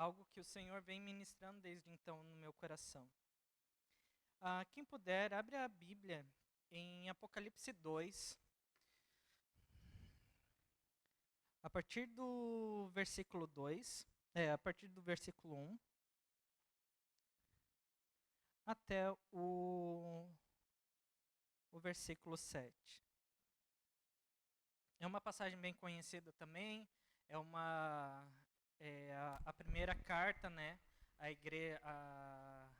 algo que o Senhor vem ministrando desde então no meu coração. Quem puder, abre a Bíblia em Apocalipse 2, a partir do versículo 2, a partir do versículo 1, até o versículo 7. É uma passagem bem conhecida também, a primeira carta, né,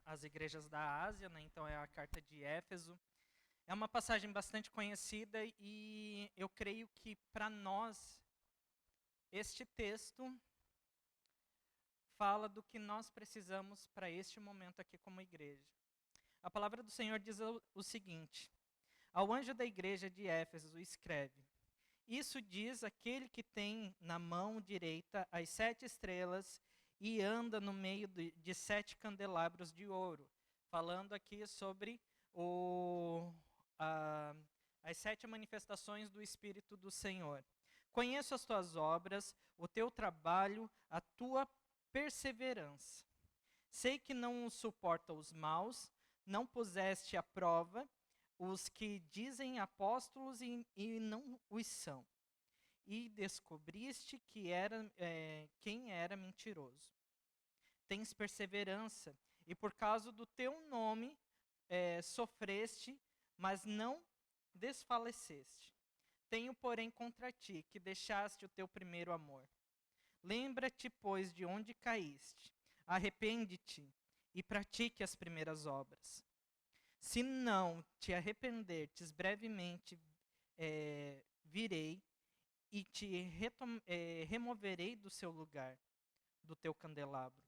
às igrejas da Ásia, né, então é a carta de Éfeso. É uma passagem bastante conhecida e eu creio que para nós este texto fala do que nós precisamos para este momento aqui como igreja. A palavra do Senhor diz o seguinte: ao anjo da igreja de Éfeso escreve: isso diz aquele que tem na mão direita as 7 estrelas e anda no meio de 7 candelabros de ouro. Falando aqui sobre as 7 manifestações do Espírito do Senhor. Conheço as tuas obras, o teu trabalho, a tua perseverança. Sei que não suporta os maus, não puseste à prova os que dizem apóstolos e não os são. E descobriste quem era mentiroso. Tens perseverança, e por causa do teu nome sofreste, mas não desfaleceste. Tenho, porém, contra ti que deixaste o teu primeiro amor. Lembra-te, pois, de onde caíste. Arrepende-te e pratique as primeiras obras. Se não te arrependertes, brevemente virei e te removerei do seu lugar, do teu candelabro.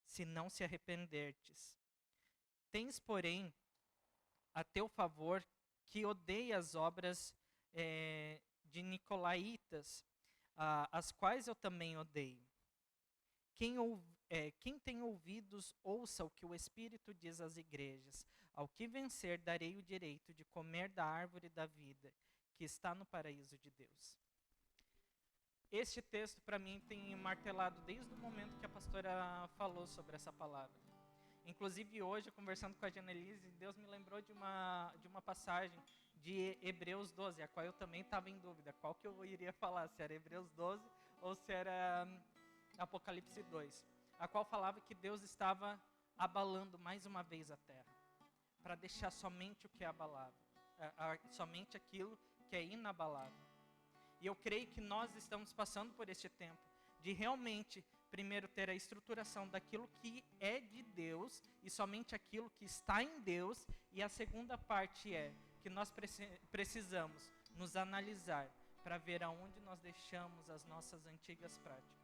Se não se arrependertes. Tens, porém, a teu favor que odeia as obras de nicolaítas, as quais eu também odeio. Quem tem ouvidos, ouça o que o Espírito diz às igrejas. Ao que vencer, darei o direito de comer da árvore da vida, que está no paraíso de Deus. Este texto, para mim, tem martelado desde o momento que a pastora falou sobre essa palavra. Inclusive, hoje, conversando com a Janelise, Deus me lembrou de uma passagem de Hebreus 12, a qual eu também estava em dúvida. Qual que eu iria falar, se era Hebreus 12 ou se era Apocalipse 2. A qual falava que Deus estava abalando mais uma vez a terra, para deixar somente o que é abalável, somente aquilo que é inabalável. E eu creio que nós estamos passando por este tempo de realmente, primeiro, ter a estruturação daquilo que é de Deus e somente aquilo que está em Deus. E a segunda parte é que nós precisamos nos analisar para ver aonde nós deixamos as nossas antigas práticas.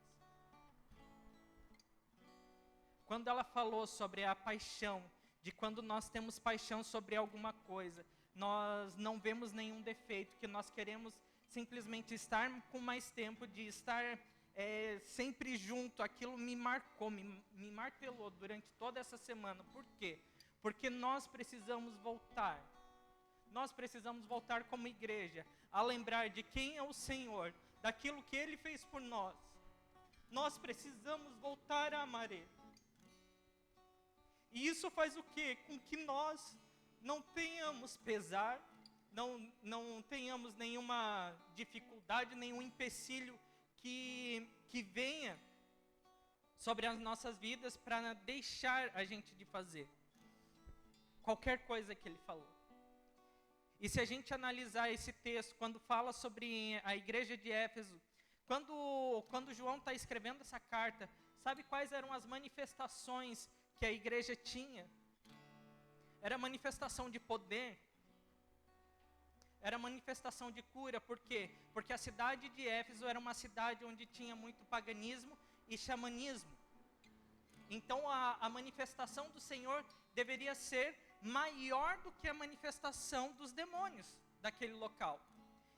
Quando ela falou sobre a paixão, de quando nós temos paixão sobre alguma coisa, nós não vemos nenhum defeito, que nós queremos simplesmente estar com mais tempo, de estar sempre junto. Aquilo me marcou, me martelou durante toda essa semana. Por quê? Porque nós precisamos voltar. Nós precisamos voltar como igreja, a lembrar de quem é o Senhor, daquilo que Ele fez por nós. Nós precisamos voltar a amar Ele. E isso faz o quê? Com que nós não tenhamos pesar, não tenhamos nenhuma dificuldade, nenhum empecilho que venha sobre as nossas vidas para deixar a gente de fazer qualquer coisa que ele falou. E se a gente analisar esse texto, quando fala sobre a igreja de Éfeso, quando João está escrevendo essa carta, sabe quais eram as manifestações que a igreja tinha? Era manifestação de poder, era manifestação de cura. Por quê? Porque a cidade de Éfeso era uma cidade onde tinha muito paganismo e xamanismo. Então a manifestação do Senhor deveria ser maior do que a manifestação dos demônios daquele local.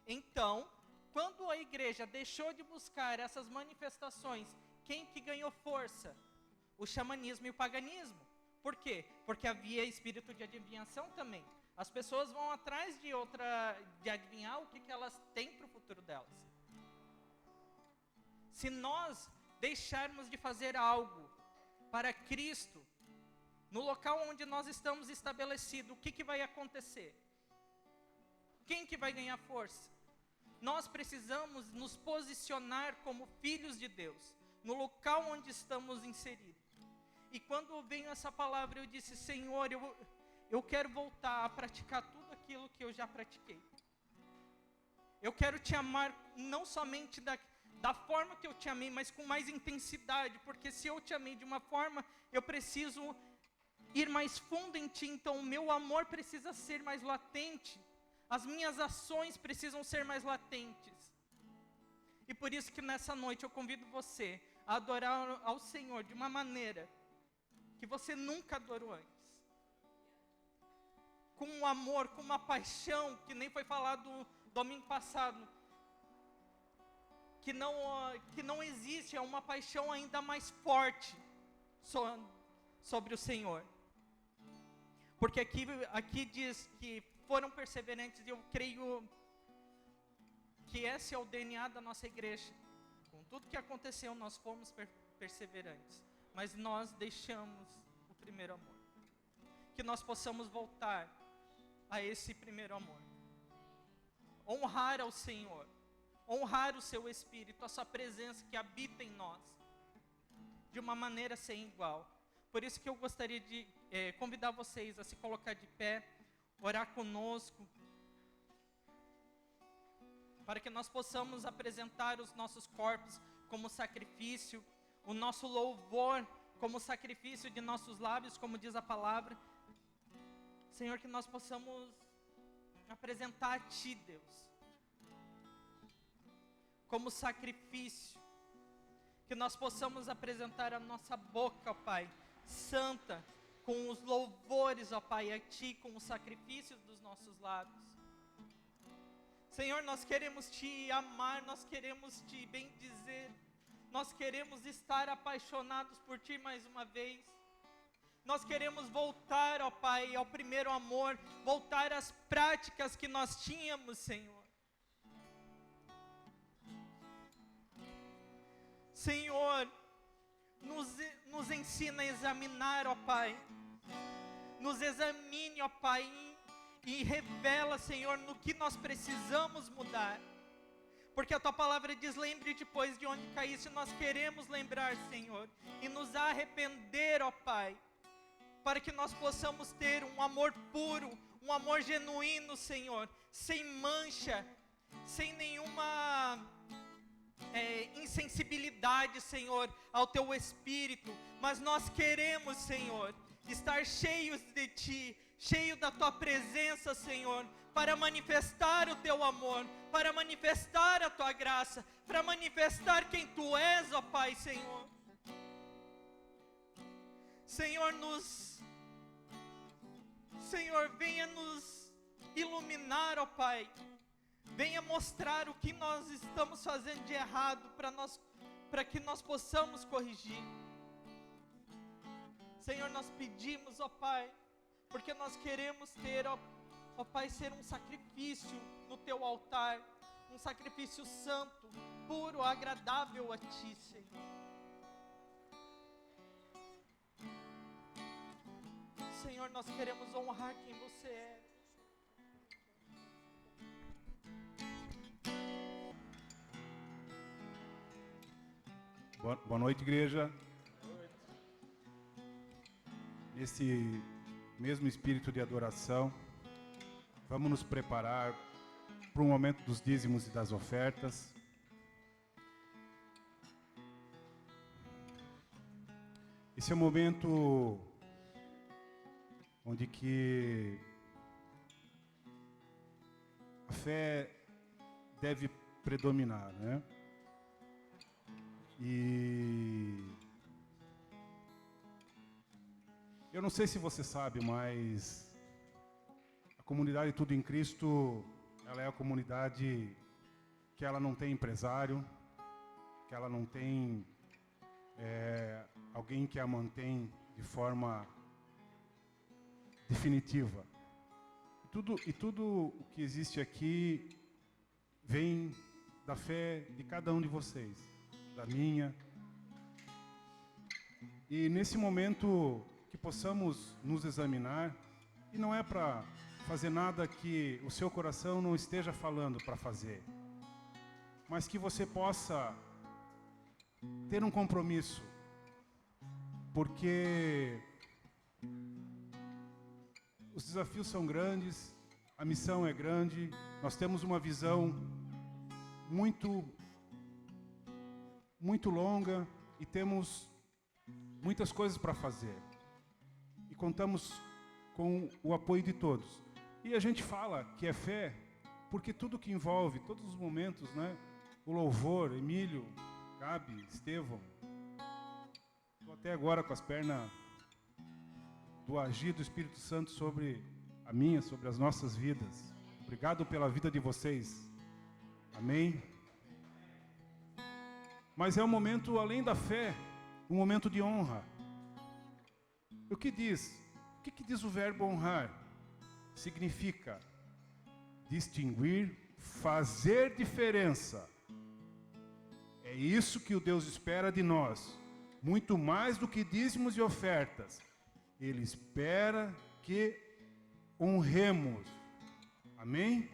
Então, quando a igreja deixou de buscar essas manifestações, quem que ganhou força? O xamanismo e o paganismo. Por quê? Porque havia espírito de adivinhação também. As pessoas vão atrás de adivinhar o que elas têm para o futuro delas. Se nós deixarmos de fazer algo para Cristo, no local onde nós estamos estabelecidos, o que vai acontecer? Quem que vai ganhar força? Nós precisamos nos posicionar como filhos de Deus, no local onde estamos inseridos. E quando veio essa palavra, eu disse: Senhor, eu quero voltar a praticar tudo aquilo que eu já pratiquei. Eu quero te amar não somente da forma que eu te amei, mas com mais intensidade, porque se eu te amei de uma forma, eu preciso ir mais fundo em ti, então o meu amor precisa ser mais latente, as minhas ações precisam ser mais latentes. E por isso que nessa noite eu convido você a adorar ao Senhor de uma maneira que você nunca adorou antes, com um amor, com uma paixão, que nem foi falado domingo passado, que não existe, é uma paixão ainda mais forte sobre o Senhor. Porque aqui diz que foram perseverantes, e eu creio que esse é o DNA da nossa igreja. Com tudo que aconteceu, nós fomos perseverantes, mas nós deixamos o primeiro amor. Que nós possamos voltar a esse primeiro amor. Honrar ao Senhor, honrar o seu Espírito, a sua presença que habita em nós, de uma maneira sem igual. Por isso que eu gostaria de convidar vocês a se colocar de pé, orar conosco, para que nós possamos apresentar os nossos corpos como sacrifício, o nosso louvor como sacrifício de nossos lábios, como diz a palavra. Senhor, que nós possamos apresentar a Ti, Deus, como sacrifício, que nós possamos apresentar a nossa boca, ó Pai, santa, com os louvores, ó Pai, a Ti, com os sacrifícios dos nossos lábios. Senhor, nós queremos Te amar, nós queremos Te bendizer, nós queremos estar apaixonados por Ti mais uma vez. Nós queremos voltar, ó Pai, ao primeiro amor, voltar às práticas que nós tínhamos, Senhor. Senhor, nos ensina a examinar, ó Pai. Nos examine, ó Pai, e revela, Senhor, no que nós precisamos mudar. Porque a Tua palavra diz: lembre depois de onde caísse. Nós queremos lembrar, Senhor, e nos arrepender, ó Pai, para que nós possamos ter um amor puro, um amor genuíno, Senhor, sem mancha, sem nenhuma insensibilidade, Senhor, ao Teu Espírito. Mas nós queremos, Senhor, estar cheios de Ti, cheio da Tua presença, Senhor, para manifestar o Teu amor, para manifestar a Tua graça, para manifestar quem Tu és, ó Pai, Senhor. Senhor, venha nos iluminar, ó Pai. Venha mostrar o que nós estamos fazendo de errado, para que nós possamos corrigir. Senhor, nós pedimos, ó Pai, porque nós queremos ter, ó Pai, ser um sacrifício no Teu altar, um sacrifício santo, puro, agradável a Ti, Senhor. Senhor, nós queremos honrar quem Você é. Boa noite, igreja. Nesse mesmo espírito de adoração, vamos nos preparar para o momento dos dízimos e das ofertas. Esse é o momento onde que a fé deve predominar, né? E eu não sei se você sabe, mas a comunidade Tudo em Cristo, ela é a comunidade que ela não tem empresário, que ela não tem alguém que a mantém de forma definitiva. E tudo o que existe aqui vem da fé de cada um de vocês, da minha, E nesse momento que possamos nos examinar, e não é para fazer nada que o seu coração não esteja falando para fazer, mas que você possa ter um compromisso, porque os desafios são grandes, a missão é grande, nós temos uma visão muito longa e temos muitas coisas para fazer. E contamos com o apoio de todos. E a gente fala que é fé, porque tudo que envolve, todos os momentos, né? O louvor, Emílio, Gabi, Estevão. Estou até agora com as pernas do agir do Espírito Santo sobre a minha, sobre as nossas vidas. Obrigado pela vida de vocês. Amém? Mas é um momento, além da fé, um momento de honra. O que diz? O que diz o verbo honrar? Significa distinguir, fazer diferença. É isso que o Deus espera de nós. Muito mais do que dízimos e ofertas. Ele espera que honremos. Amém?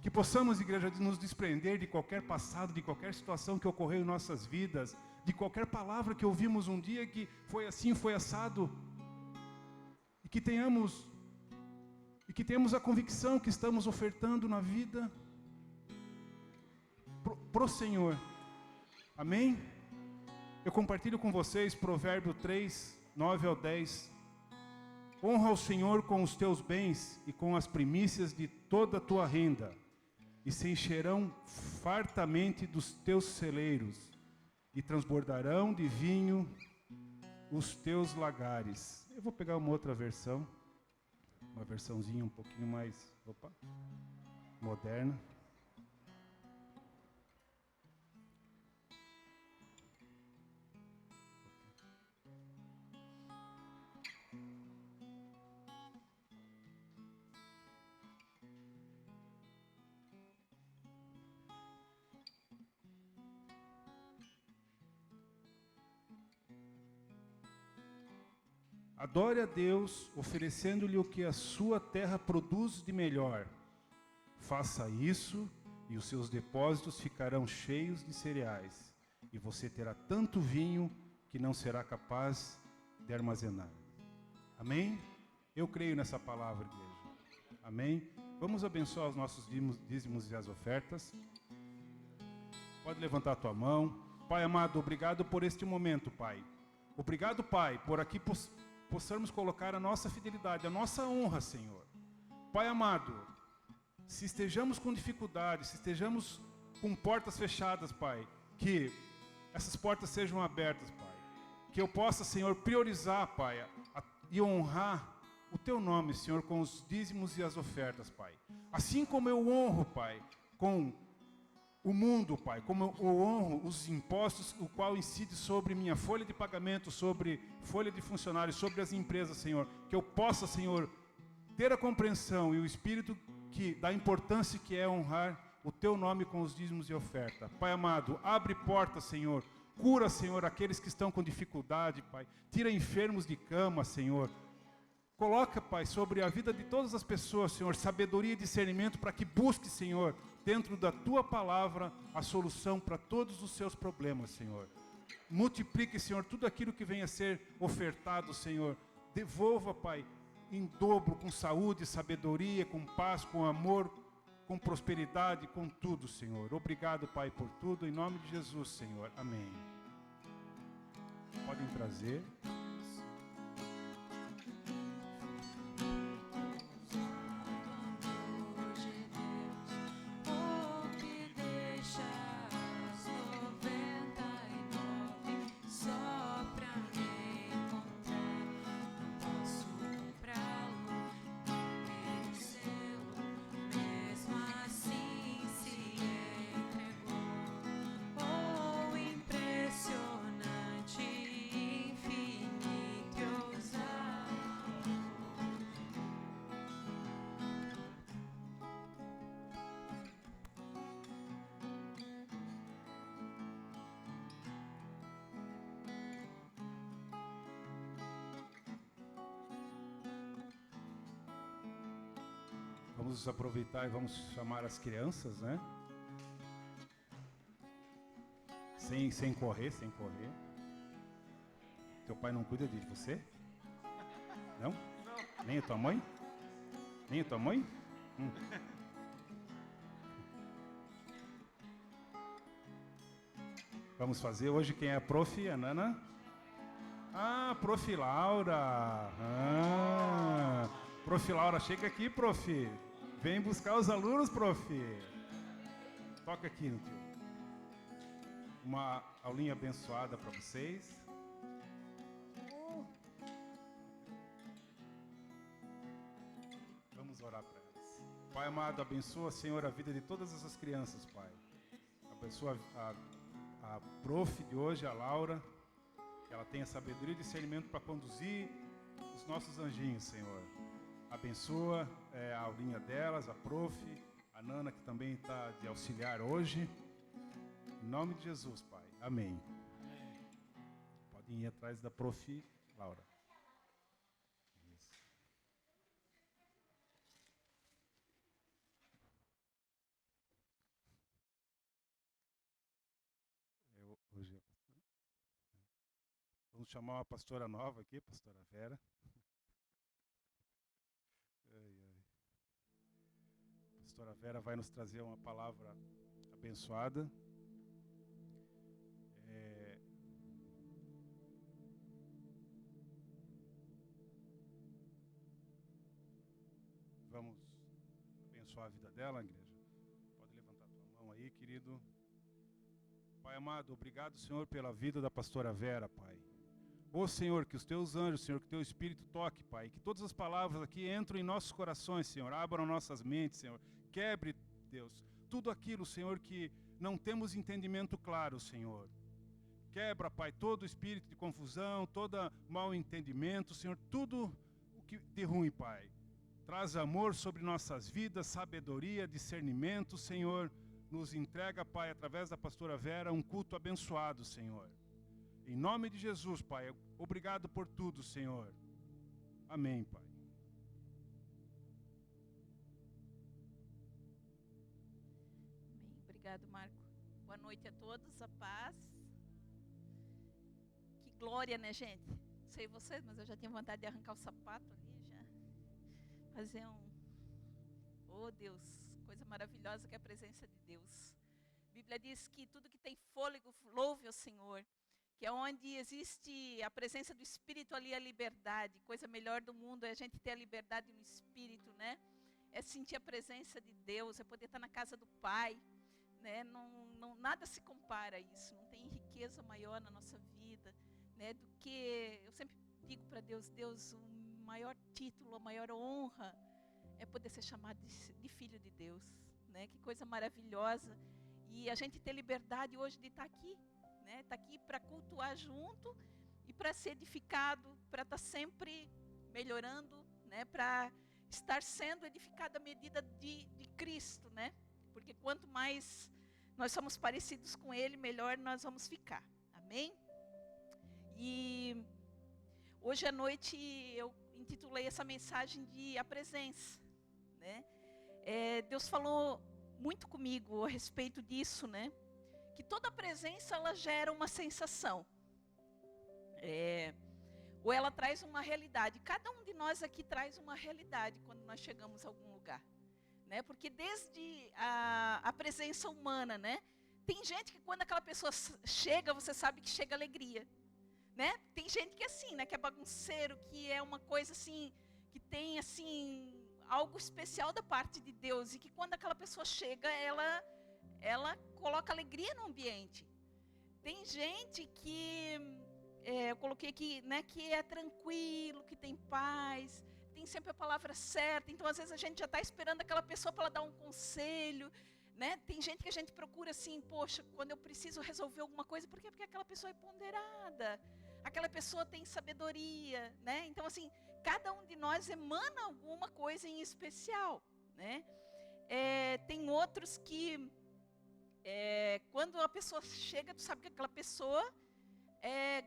Que possamos, igreja, nos desprender de qualquer passado, de qualquer situação que ocorreu em nossas vidas, de qualquer palavra que ouvimos um dia que foi assim, foi assado, e que tenhamos a convicção que estamos ofertando na vida pro Senhor. Amém? Eu compartilho com vocês Provérbio 3, 9 ao 10. Honra o Senhor com os teus bens e com as primícias de toda a tua renda, e se encherão fartamente dos teus celeiros, e transbordarão de vinho os teus lagares. Eu vou pegar uma outra versão, uma versãozinha um pouquinho mais moderna. Adore a Deus, oferecendo-lhe o que a sua terra produz de melhor. Faça isso, e os seus depósitos ficarão cheios de cereais, e você terá tanto vinho que não será capaz de armazenar. Amém? Eu creio nessa palavra, igreja. Amém? Vamos abençoar os nossos dízimos e as ofertas. Pode levantar a tua mão. Pai amado, obrigado por este momento, Pai. Obrigado, Pai, por aqui possamos colocar a nossa fidelidade, a nossa honra, Senhor. Pai amado, se estejamos com dificuldade, se estejamos com portas fechadas, Pai, que essas portas sejam abertas, Pai. Que eu possa, Senhor, priorizar, Pai, e honrar o Teu nome, Senhor, com os dízimos e as ofertas, Pai. Assim como eu honro, Pai, com o mundo, Pai, como eu honro os impostos, o qual incide sobre minha folha de pagamento, sobre folha de funcionários, sobre as empresas, Senhor, que eu possa, Senhor, ter a compreensão e o espírito da importância que é honrar o Teu nome com os dízimos e oferta. Pai amado, abre portas, Senhor, cura, Senhor, aqueles que estão com dificuldade, Pai, tira enfermos de cama, Senhor. Coloca, Pai, sobre a vida de todas as pessoas, Senhor, sabedoria e discernimento para que busque, Senhor, dentro da Tua palavra, a solução para todos os seus problemas, Senhor. Multiplique, Senhor, tudo aquilo que venha a ser ofertado, Senhor. Devolva, Pai, em dobro, com saúde, sabedoria, com paz, com amor, com prosperidade, com tudo, Senhor. Obrigado, Pai, por tudo, em nome de Jesus, Senhor. Amém. Podem trazer. Impressionante, infinito. Vamos aproveitar e vamos chamar as crianças, né? Sem correr. Teu pai não cuida de você? Não? Não. Nem a tua mãe? Nem a tua mãe? Vamos fazer hoje quem é a prof? A Nana? Ah, prof. Laura. Prof. Laura, chega aqui, prof. Vem buscar os alunos, prof. Toca aqui no tio. Uma aulinha abençoada para vocês. Vamos orar para elas. Pai amado, abençoa, Senhor, a vida de todas essas crianças, Pai. Abençoa a prof de hoje, a Laura, que ela tenha sabedoria e discernimento para conduzir os nossos anjinhos, Senhor. Abençoa a aulinha delas, a prof, a Nana, que também está de auxiliar hoje. Em nome de Jesus, Pai. Amém. Podem ir atrás da prof. Laura. Isso. Vamos chamar uma pastora nova aqui, pastora Vera. A pastora Vera vai nos trazer uma palavra abençoada. Vamos abençoar a vida dela, igreja. Pode levantar tua mão aí, querido. Pai amado, obrigado, Senhor, pela vida da pastora Vera, Pai. Ô Senhor, que os teus anjos, Senhor, que o teu Espírito toque, Pai. Que todas as palavras aqui entram em nossos corações, Senhor. Abram nossas mentes, Senhor. Quebre, Deus, tudo aquilo, Senhor, que não temos entendimento claro, Senhor. Quebra, Pai, todo espírito de confusão, todo mau entendimento, Senhor. Tudo o que de ruim, Pai. Traz amor sobre nossas vidas, sabedoria, discernimento, Senhor. Nos entrega, Pai, através da pastora Vera, um culto abençoado, Senhor. Em nome de Jesus, Pai, obrigado por tudo, Senhor. Amém, Pai. Amém. Obrigado, Marco. Boa noite a todos, a paz. Que glória, né, gente? Não sei vocês, mas eu já tinha vontade de arrancar o sapato ali, já. Fazer Oh, Deus, coisa maravilhosa que é a presença de Deus. A Bíblia diz que tudo que tem fôlego, louve ao Senhor. Que é onde existe a presença do Espírito, ali a liberdade. Coisa melhor do mundo é a gente ter a liberdade no Espírito, né? É sentir a presença de Deus, é poder estar na casa do Pai, né? Nada se compara a isso. Não tem riqueza maior na nossa vida, né? Do que, eu sempre digo para Deus, Deus, o maior título, a maior honra é poder ser chamado de filho de Deus, né? Que coisa maravilhosa. E a gente ter liberdade hoje de estar aqui, né? Está aqui para cultuar junto e para ser edificado, para estar sempre melhorando, né? Para estar sendo edificado à medida de Cristo, né? Porque quanto mais nós somos parecidos com Ele, melhor nós vamos ficar. Amém? E hoje à noite eu intitulei essa mensagem de A Presença, né? Deus falou muito comigo a respeito disso, né? Que toda presença, ela gera uma sensação. Ou ela traz uma realidade. Cada um de nós aqui traz uma realidade quando nós chegamos a algum lugar, né? Porque desde a presença humana, né? Tem gente que quando aquela pessoa chega, você sabe que chega alegria, né? Tem gente que é assim, né? Que é bagunceiro, que é uma coisa assim, que tem assim algo especial da parte de Deus, e que quando aquela pessoa chega, ela coloca alegria no ambiente. Tem gente que, eu coloquei aqui, né, que é tranquilo, que tem paz, tem sempre a palavra certa. Então, às vezes, a gente já está esperando aquela pessoa para ela dar um conselho, né? Tem gente que a gente procura assim, poxa, quando eu preciso resolver alguma coisa, por quê? Porque aquela pessoa é ponderada, aquela pessoa tem sabedoria, né? Então, assim, cada um de nós emana alguma coisa em especial, né? Tem outros que, quando a pessoa chega, tu sabe que aquela pessoa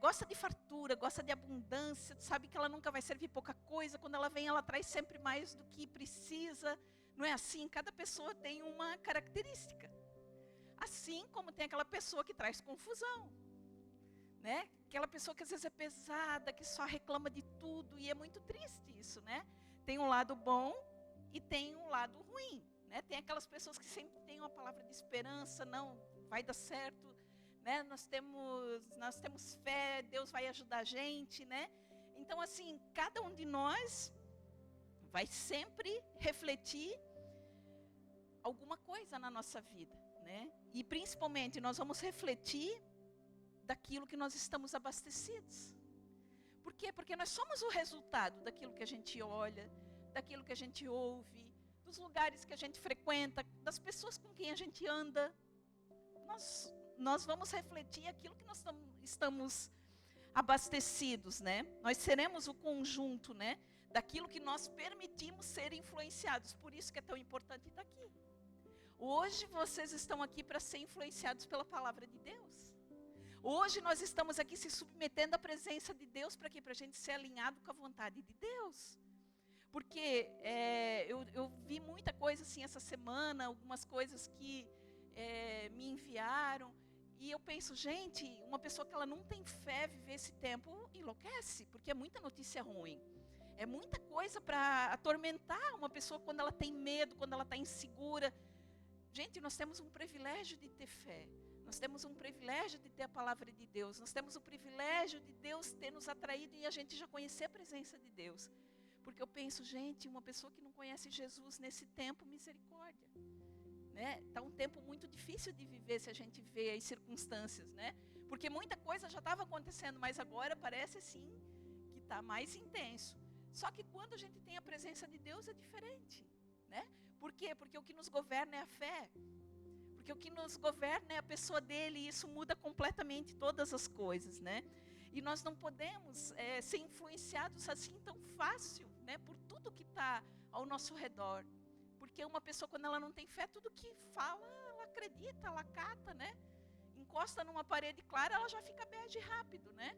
gosta de fartura, gosta de abundância, tu sabe que ela nunca vai servir pouca coisa. Quando ela vem, ela traz sempre mais do que precisa, Não é assim? Cada pessoa tem uma característica. Assim como tem aquela pessoa que traz confusão, né? Aquela pessoa que às vezes é pesada, que só reclama de tudo, e é muito triste isso, né? Tem um lado bom e tem um lado ruim, né? Tem aquelas pessoas que sempre têm uma palavra de esperança, não, vai dar certo, né? Nós temos fé, Deus vai ajudar a gente, né? Então, assim, cada um de nós vai sempre refletir alguma coisa na nossa vida, né? E principalmente nós vamos refletir daquilo que nós estamos abastecidos. Por quê? Porque nós somos o resultado daquilo que a gente olha, daquilo que a gente ouve, dos lugares que a gente frequenta, das pessoas com quem a gente anda. Nós vamos refletir aquilo que nós estamos abastecidos, né? Nós seremos o conjunto, né, daquilo que nós permitimos ser influenciados. Por isso que é tão importante estar aqui. Hoje vocês estão aqui para ser influenciados pela palavra de Deus. Hoje nós estamos aqui se submetendo à presença de Deus para quê? Para a gente ser alinhado com a vontade de Deus. Porque eu vi muita coisa assim essa semana, algumas coisas que me enviaram. E eu penso, gente, uma pessoa que ela não tem fé viver esse tempo enlouquece, porque é muita notícia ruim. É muita coisa para atormentar uma pessoa quando ela tem medo, quando ela está insegura. Gente, nós temos um privilégio de ter fé. Nós temos um privilégio de ter a palavra de Deus. Nós temos o privilégio de Deus ter nos atraído e a gente já conhecer a presença de Deus. Porque eu penso, gente, uma pessoa que não conhece Jesus nesse tempo, misericórdia. Né? Tá um tempo muito difícil de viver se a gente vê as circunstâncias, né? Porque muita coisa já estava acontecendo, mas agora parece assim que está mais intenso. Só que quando a gente tem a presença de Deus é diferente, né? Por quê? Porque o que nos governa é a fé. Porque o que nos governa é a pessoa dele e isso muda completamente todas as coisas, né? E nós não podemos ser influenciados assim tão fácil, né? Por tudo que está ao nosso redor. Porque uma pessoa, quando ela não tem fé, tudo que fala, ela acredita, ela cata, né? Encosta numa parede clara, ela já fica bege rápido, né?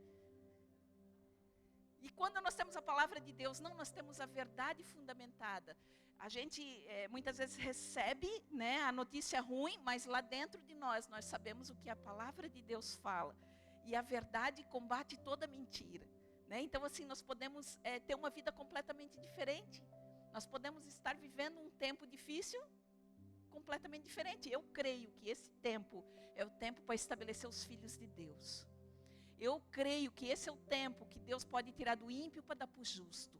E quando nós temos a palavra de Deus, não, nós temos a verdade fundamentada. A gente muitas vezes recebe, né, a notícia ruim, mas lá dentro de nós sabemos o que a palavra de Deus fala. E a verdade combate toda mentira, né? Então, assim, nós podemos ter uma vida completamente diferente. Nós podemos estar vivendo um tempo difícil, completamente diferente. Eu creio que esse tempo é o tempo para estabelecer os filhos de Deus. Eu creio que esse é o tempo que Deus pode tirar do ímpio para dar para o justo.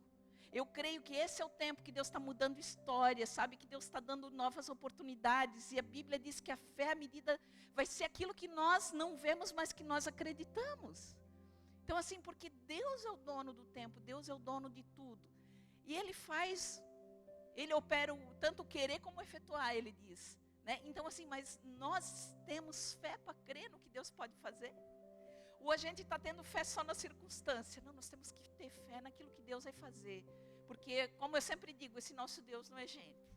Eu creio que esse é o tempo que Deus está mudando histórias, sabe? Que Deus está dando novas oportunidades. E a Bíblia diz que a fé, à medida, vai ser aquilo que nós não vemos, mas que nós acreditamos. Então, assim, porque Deus é o dono do tempo, Deus é o dono de tudo. E Ele opera tanto o querer como o efetuar, Ele diz. Né? Então, assim, mas nós temos fé para crer no que Deus pode fazer? Ou a gente está tendo fé só na circunstância? Não, nós temos que ter fé naquilo que Deus vai fazer. Porque, como eu sempre digo, esse nosso Deus não é gente.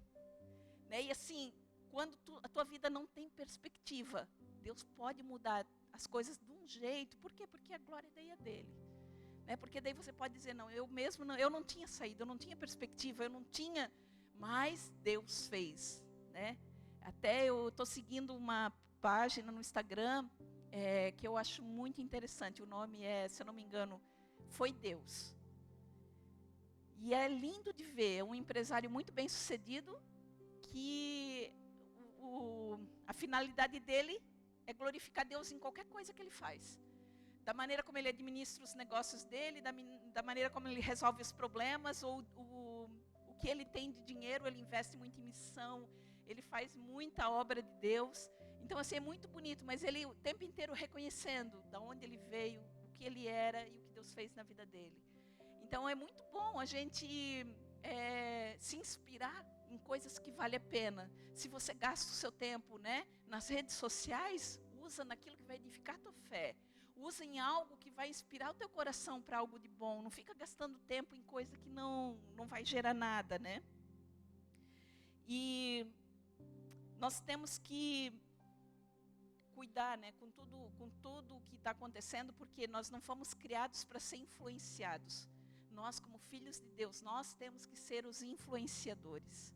Né? E assim, quando a tua vida não tem perspectiva, Deus pode mudar as coisas de um jeito. Por quê? Porque a glória daí é dele. Né? Porque daí você pode dizer, não, eu não tinha saído, eu não tinha perspectiva, eu não tinha, mas Deus fez. Né? Até eu estou seguindo uma página no Instagram, que eu acho muito interessante. O nome é, se eu não me engano, Foi Deus. E é lindo de ver, é um empresário muito bem sucedido, que a finalidade dele é glorificar Deus em qualquer coisa que ele faz. Da maneira como ele administra os negócios dele, da maneira como ele resolve os problemas, ou o que ele tem de dinheiro, ele investe muito em missão, ele faz muita obra de Deus. Então, assim, é muito bonito, mas ele o tempo inteiro reconhecendo de onde ele veio, o que ele era e o que Deus fez na vida dele. Então, é muito bom a gente se inspirar em coisas que vale a pena. Se você gasta o seu tempo, né, nas redes sociais, usa naquilo que vai edificar a tua fé. Usa em algo que vai inspirar o teu coração para algo de bom. Não fica gastando tempo em coisa que não vai gerar nada, né? E nós temos que cuidar, né, com tudo o que está acontecendo, porque nós não fomos criados para ser influenciados. Nós, como filhos de Deus, nós temos que ser os influenciadores.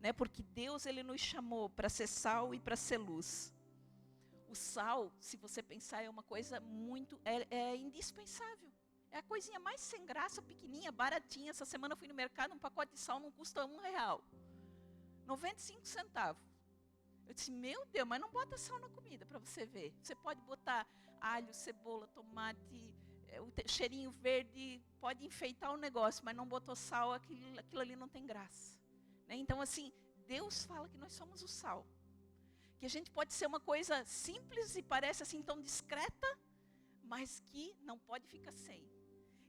né? Porque Deus, ele nos chamou para ser sal e para ser luz. O sal, se você pensar, é uma coisa muito, é indispensável. É a coisinha mais sem graça, pequenininha, baratinha. Essa semana eu fui no mercado, um pacote de sal não custa R$1, 95 centavos. Eu disse, meu Deus, mas não bota sal na comida para você ver. Você pode botar alho, cebola, tomate, o cheirinho verde, pode enfeitar o negócio, mas não botou sal, aquilo ali não tem graça. Né? Então, assim, Deus fala que nós somos o sal. Que a gente pode ser uma coisa simples e parece assim tão discreta, mas que não pode ficar sem.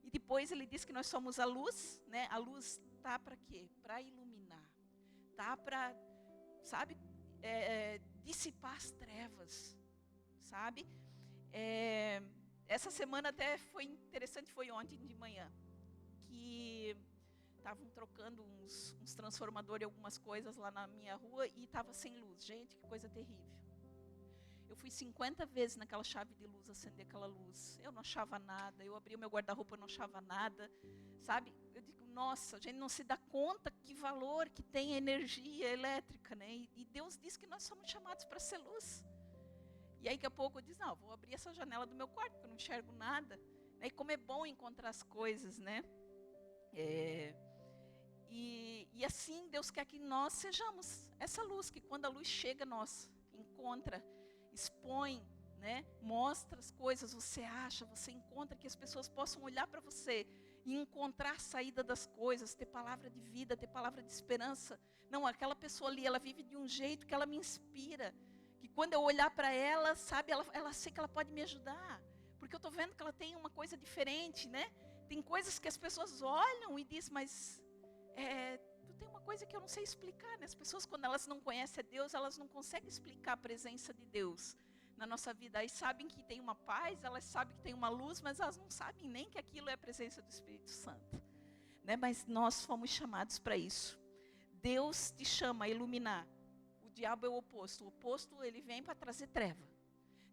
E depois ele diz que nós somos a luz, né? A luz tá para quê? Para iluminar. Tá para, sabe, dissipar as trevas, sabe? Essa semana até foi interessante, foi ontem de manhã, que estavam trocando uns transformadores e algumas coisas lá na minha rua e estava sem luz. Gente, que coisa terrível. Eu fui 50 vezes naquela chave de luz, acender aquela luz. Eu não achava nada, eu abri o meu guarda-roupa, eu não achava nada, sabe? Eu digo, nossa, a gente não se dá conta que valor que tem a energia elétrica, né? E Deus diz que nós somos chamados para ser luz. E aí, daqui a pouco eu disse, não, vou abrir essa janela do meu quarto, porque eu não enxergo nada. E como é bom encontrar as coisas, né? E assim, Deus quer que nós sejamos essa luz, que quando a luz chega, nós encontra, expõe, né? Mostra as coisas, você acha, você encontra, que as pessoas possam olhar para você e encontrar a saída das coisas, ter palavra de vida, ter palavra de esperança. Não, aquela pessoa ali, ela vive de um jeito que ela me inspira, que quando eu olhar para ela, sabe, ela sei que ela pode me ajudar, porque eu estou vendo que ela tem uma coisa diferente, né? Tem coisas que as pessoas olham e dizem, mas tu tem uma coisa que eu não sei explicar, né? As pessoas, quando elas não conhecem a Deus, elas não conseguem explicar a presença de Deus na nossa vida. Aí sabem que tem uma paz, elas sabem que tem uma luz, mas elas não sabem nem que aquilo é a presença do Espírito Santo, né? Mas nós fomos chamados para isso. Deus te chama a iluminar. O diabo é o oposto. O oposto, ele vem para trazer treva.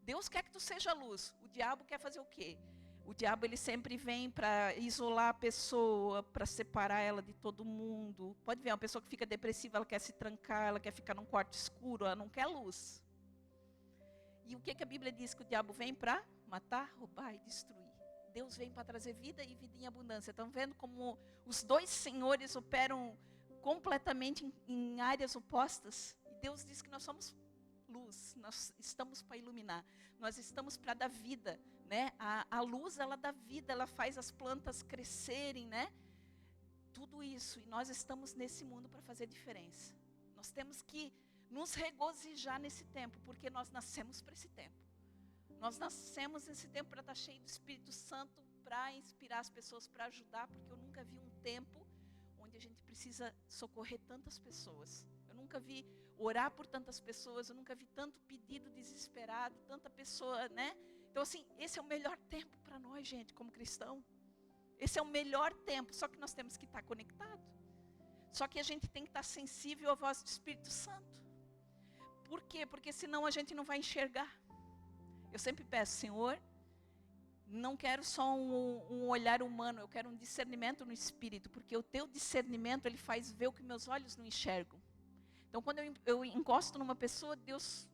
Deus quer que tu seja luz. O diabo quer fazer o quê? O diabo, ele sempre vem para isolar a pessoa, para separar ela de todo mundo. Pode ver, uma pessoa que fica depressiva, ela quer se trancar, ela quer ficar num quarto escuro, ela não quer luz. E o que a Bíblia diz que o diabo vem para? Matar, roubar e destruir. Deus vem para trazer vida e vida em abundância. Estão vendo como os dois senhores operam completamente em áreas opostas? E Deus diz que nós somos luz, nós estamos para iluminar, nós estamos para dar vida, né? A luz, ela dá vida, ela faz as plantas crescerem, né? Tudo isso, e nós estamos nesse mundo para fazer diferença. Nós temos que nos regozijar nesse tempo, porque nós nascemos para esse tempo. Nós nascemos nesse tempo para estar cheio do Espírito Santo, para inspirar as pessoas, para ajudar, porque eu nunca vi um tempo onde a gente precisa socorrer tantas pessoas. Eu nunca vi orar por tantas pessoas, eu nunca vi tanto pedido desesperado, tanta pessoa, né? Então, assim, esse é o melhor tempo para nós, gente, como cristão. Esse é o melhor tempo, só que nós temos que estar conectados. Só que a gente tem que estar sensível à voz do Espírito Santo. Por quê? Porque senão a gente não vai enxergar. Eu sempre peço, Senhor, não quero só um olhar humano, eu quero um discernimento no Espírito, porque o teu discernimento, ele faz ver o que meus olhos não enxergam. Então, quando eu encosto numa pessoa, Deus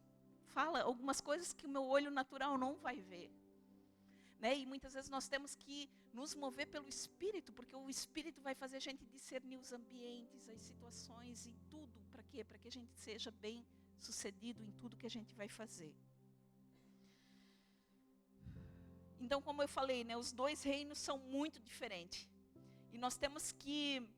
fala algumas coisas que o meu olho natural não vai ver. Né? E muitas vezes nós temos que nos mover pelo Espírito, porque o Espírito vai fazer a gente discernir os ambientes, as situações e tudo. Para quê? Para que a gente seja bem sucedido em tudo que a gente vai fazer. Então, como eu falei, né, os dois reinos são muito diferentes. E nós temos que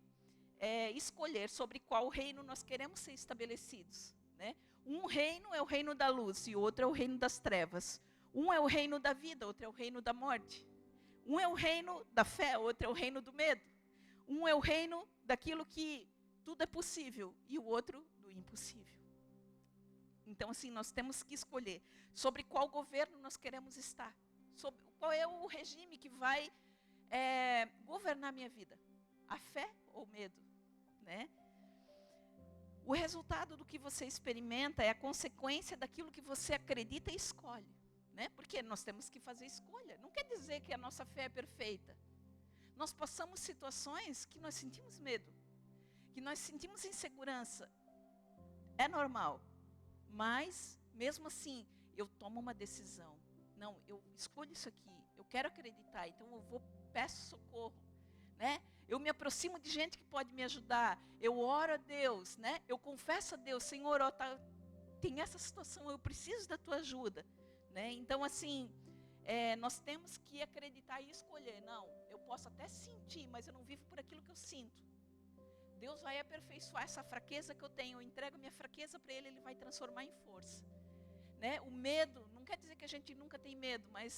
escolher sobre qual reino nós queremos ser estabelecidos. Né? Um reino é o reino da luz e o outro é o reino das trevas. Um é o reino da vida, outro é o reino da morte. Um é o reino da fé, outro é o reino do medo. Um é o reino daquilo que tudo é possível e o outro do impossível. Então, assim, nós temos que escolher sobre qual governo nós queremos estar. Sobre qual é o regime que vai governar a minha vida. A fé ou o medo? Né? O resultado do que você experimenta é a consequência daquilo que você acredita e escolhe. Né? Porque nós temos que fazer escolha. Não quer dizer que a nossa fé é perfeita. Nós passamos situações que nós sentimos medo, que nós sentimos insegurança. É normal. Mas, mesmo assim, eu tomo uma decisão. Não, eu escolho isso aqui. Eu quero acreditar, então eu vou, peço socorro, né? Eu me aproximo de gente que pode me ajudar. Eu oro a Deus, né? Eu confesso a Deus, Senhor, ó, tem essa situação, eu preciso da tua ajuda, né? Então, assim, nós temos que acreditar e escolher. Não, eu posso até sentir, mas eu não vivo por aquilo que eu sinto. Deus vai aperfeiçoar essa fraqueza que eu tenho. Eu entrego minha fraqueza para Ele, Ele vai transformar em força. Né? O medo, não quer dizer que a gente nunca tem medo, mas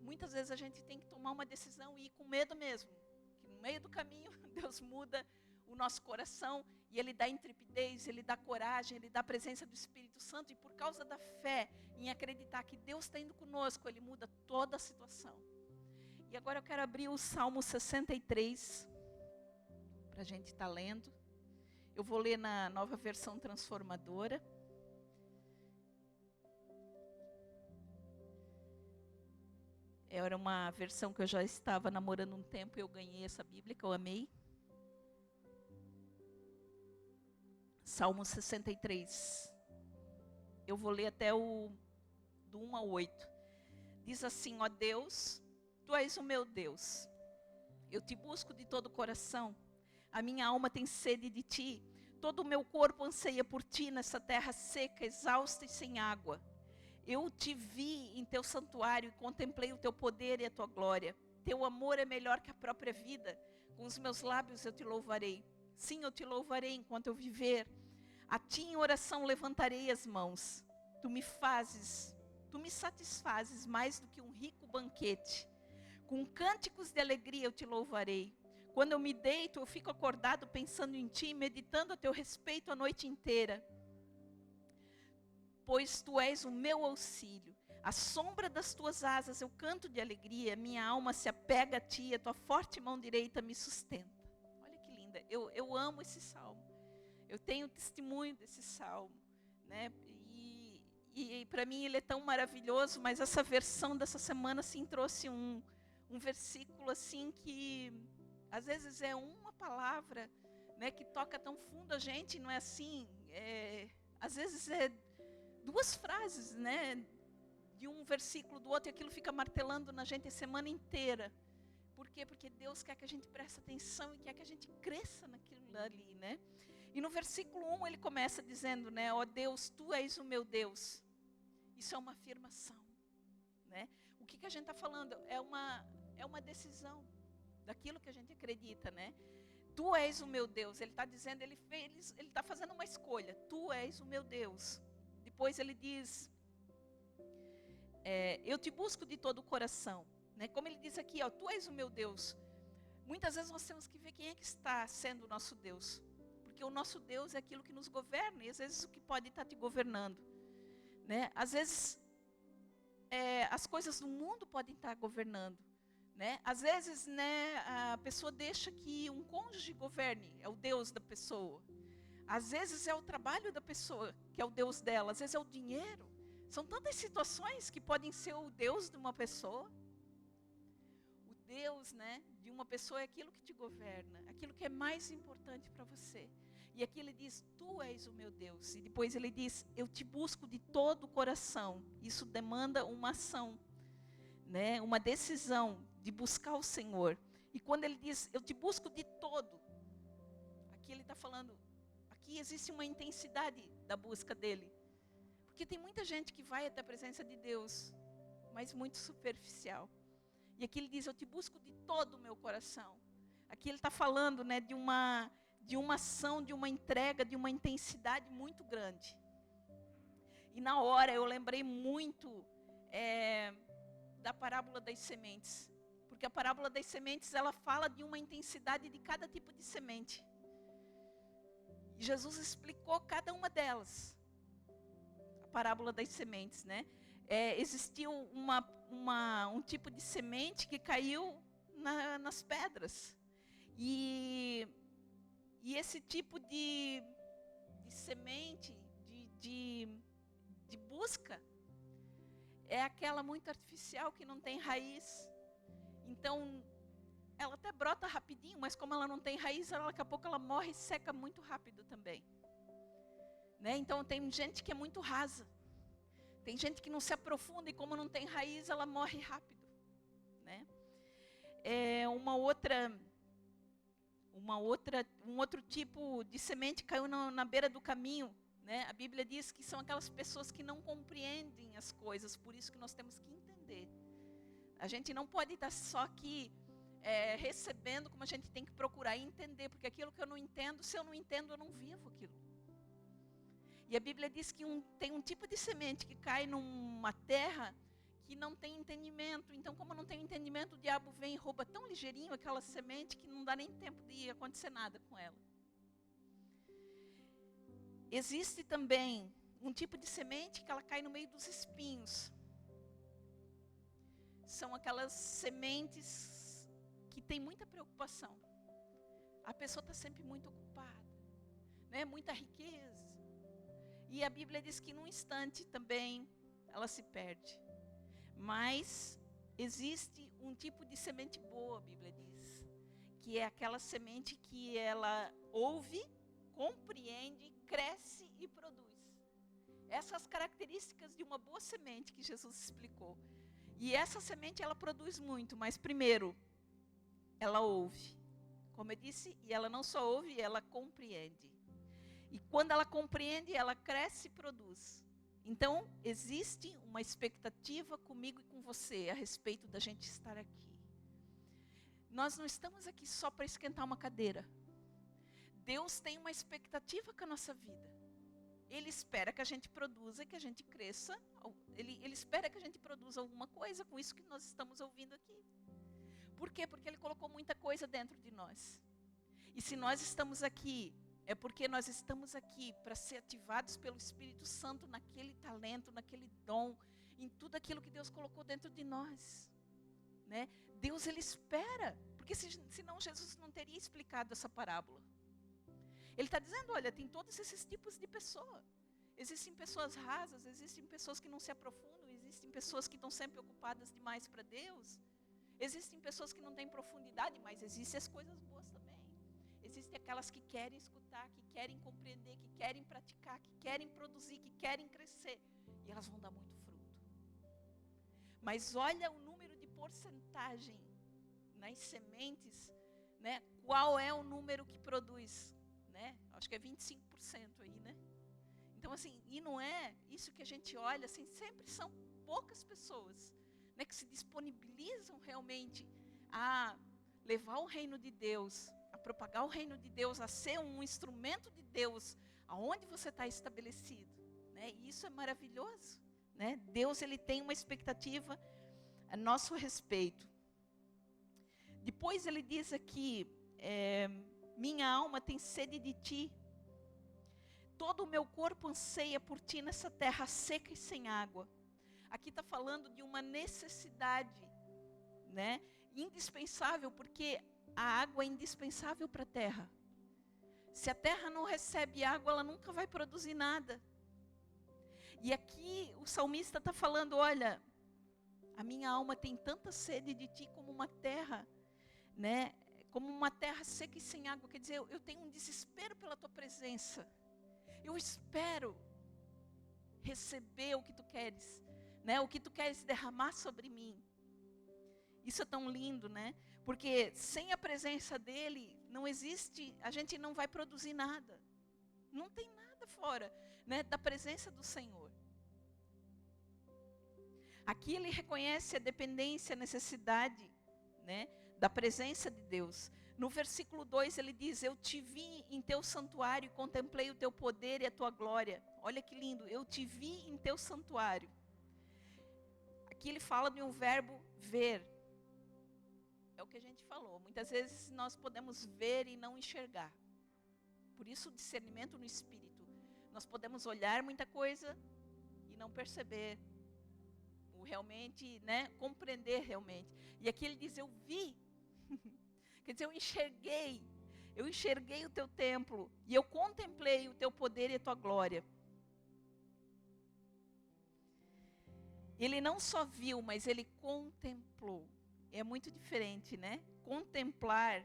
muitas vezes a gente tem que tomar uma decisão e ir com medo mesmo. Que no meio do caminho, Deus muda o nosso coração e Ele dá intrepidez, Ele dá coragem, Ele dá a presença do Espírito Santo. E por causa da fé em acreditar que Deus está indo conosco, Ele muda toda a situação. E agora eu quero abrir o Salmo 63, para a gente estar lendo. Eu vou ler na Nova Versão Transformadora. Era uma versão que eu já estava namorando um tempo e eu ganhei essa Bíblia, que eu amei. Salmo 63. Eu vou ler até do 1 ao 8. Diz assim: ó Deus, Tu és o meu Deus. Eu te busco de todo o coração. A minha alma tem sede de Ti. Todo o meu corpo anseia por Ti nessa terra seca, exausta e sem água. Eu te vi em Teu santuário e contemplei o Teu poder e a Tua glória. Teu amor é melhor que a própria vida. Com os meus lábios eu te louvarei. Sim, eu te louvarei enquanto eu viver. A Ti em oração levantarei as mãos. Tu me satisfazes mais do que um rico banquete. Com cânticos de alegria eu te louvarei. Quando eu me deito, eu fico acordado pensando em Ti, meditando a Teu respeito a noite inteira. Pois Tu és o meu auxílio. À sombra das Tuas asas eu canto de alegria. Minha alma se apega a Ti, a Tua forte mão direita me sustenta. Olha que linda. Eu amo esse salmo. Eu tenho testemunho desse salmo, né? E para mim ele é tão maravilhoso, mas essa versão dessa semana assim trouxe um versículo assim que às vezes é uma palavra, né, que toca tão fundo a gente, não é assim? Às vezes é duas frases, né, de um versículo do outro, e aquilo fica martelando na gente a semana inteira. Por quê? Porque Deus quer que a gente preste atenção e quer que a gente cresça naquilo ali, né? E no versículo 1 ele começa dizendo, né, ó Deus, Tu és o meu Deus. Isso é uma afirmação, né? O que a gente está falando? É uma decisão daquilo que a gente acredita, né? Tu és o meu Deus. Ele está dizendo, ele está fazendo uma escolha. Tu és o meu Deus. Depois ele diz, eu te busco de todo o coração, né? Como ele diz aqui, ó, Tu és o meu Deus. Muitas vezes nós temos que ver quem é que está sendo o nosso Deus. Porque o nosso Deus é aquilo que nos governa, e às vezes o que pode estar te governando, né? Às vezes as coisas do mundo podem estar governando, né? Às vezes, né, a pessoa deixa que um cônjuge governe, é o Deus da pessoa. Às vezes é o trabalho da pessoa que é o Deus dela, às vezes é o dinheiro. São tantas situações que podem ser o Deus de uma pessoa. O Deus, né, de uma pessoa é aquilo que te governa, aquilo que é mais importante para você. E aqui ele diz, Tu és o meu Deus. E depois ele diz, eu te busco de todo o coração. Isso demanda uma ação, né? Uma decisão de buscar o Senhor. E quando ele diz, eu te busco de todo, aqui ele está falando, aqui existe uma intensidade da busca dele. Porque tem muita gente que vai até a presença de Deus, mas muito superficial. E aqui ele diz, eu te busco de todo o meu coração. Aqui ele está falando, né, de uma ação, de uma entrega, de uma intensidade muito grande. E na hora eu lembrei muito da parábola das sementes. Porque a parábola das sementes, ela fala de uma intensidade de cada tipo de semente. E Jesus explicou cada uma delas. A parábola das sementes, né? Existiu um tipo de semente que caiu nas pedras. E esse tipo de semente, de busca, é aquela muito artificial, que não tem raiz. Então, ela até brota rapidinho, mas como ela não tem raiz, daqui a pouco ela morre e seca muito rápido também. né? Então tem gente que é muito rasa. Tem gente que não se aprofunda e como não tem raiz, ela morre rápido, né? Um outro tipo de semente caiu na beira do caminho, né? A Bíblia diz que são aquelas pessoas que não compreendem as coisas, por isso que nós temos que entender. A gente não pode estar só aqui recebendo, como a gente tem que procurar entender, porque aquilo que eu não entendo, se eu não entendo, eu não vivo aquilo. E a Bíblia diz que tem um tipo de semente que cai numa terra que não tem entendimento. Então, como não tem entendimento, o diabo vem e rouba tão ligeirinho aquela semente que não dá nem tempo de acontecer nada com ela. Existe também um tipo de semente que ela cai no meio dos espinhos. São aquelas sementes que tem muita preocupação. A pessoa está sempre muito ocupada, né? Muita riqueza. E a Bíblia diz que num instante também ela se perde. Mas existe um tipo de semente boa, a Bíblia diz, que é aquela semente que ela ouve, compreende, cresce e produz. Essas características de uma boa semente que Jesus explicou. E essa semente ela produz muito, mas primeiro, ela ouve. Como eu disse, e ela não só ouve, ela compreende. E quando ela compreende, ela cresce e produz. Então, existe uma expectativa comigo e com você a respeito da gente estar aqui. Nós não estamos aqui só para esquentar uma cadeira. Deus tem uma expectativa com a nossa vida. Ele espera que a gente produza, que a gente cresça. Ele espera que a gente produza alguma coisa com isso que nós estamos ouvindo aqui. Por quê? Porque Ele colocou muita coisa dentro de nós. E se nós estamos aqui, é porque nós estamos aqui para ser ativados pelo Espírito Santo naquele talento, naquele dom, em tudo aquilo que Deus colocou dentro de nós, né? Deus, Ele espera, porque senão Jesus não teria explicado essa parábola. Ele está dizendo, olha, tem todos esses tipos de pessoa. Existem pessoas rasas, existem pessoas que não se aprofundam, existem pessoas que estão sempre ocupadas demais para Deus. Existem pessoas que não têm profundidade, mas existem as coisas boas também. Existem aquelas que querem escutar, que querem compreender, que querem praticar, que querem produzir, que querem crescer. E elas vão dar muito fruto. Mas olha o número de porcentagem nas sementes, né? Qual é o número que produz? Né? Acho que é 25% aí, né? Então, assim, e não é isso que a gente olha, assim, sempre são poucas pessoas, né, que se disponibilizam realmente a levar o reino de Deus, a propagar o reino de Deus, a ser um instrumento de Deus, aonde você está estabelecido, né? E isso é maravilhoso, né? Deus, Ele tem uma expectativa a nosso respeito. Depois Ele diz aqui, minha alma tem sede de ti, todo o meu corpo anseia por ti nessa terra seca e sem água. Aqui está falando de uma necessidade, né? Indispensável, porque a água é indispensável para a terra. Se a terra não recebe água, ela nunca vai produzir nada. E aqui o salmista está falando, olha, a minha alma tem tanta sede de ti como uma terra, né? Como uma terra seca e sem água. Quer dizer, eu tenho um desespero pela tua presença. Eu espero receber o que tu queres, né? O que tu queres derramar sobre mim. Isso é tão lindo, né? Porque sem a presença dele, não existe, a gente não vai produzir nada. Não tem nada fora, né, da presença do Senhor. Aqui ele reconhece a dependência, a necessidade, né, da presença de Deus. No versículo 2 ele diz, eu te vi em teu santuário e contemplei o teu poder e a tua glória. Olha que lindo, eu te vi em teu santuário. Aqui ele fala de um verbo ver. É o que a gente falou. Muitas vezes nós podemos ver e não enxergar. Por isso o discernimento no espírito. Nós podemos olhar muita coisa e não perceber. Realmente, né, compreender realmente. E aqui ele diz, eu vi. Quer dizer, eu enxerguei o teu templo e eu contemplei o teu poder e a tua glória. Ele não só viu, mas ele contemplou. É muito diferente, né? Contemplar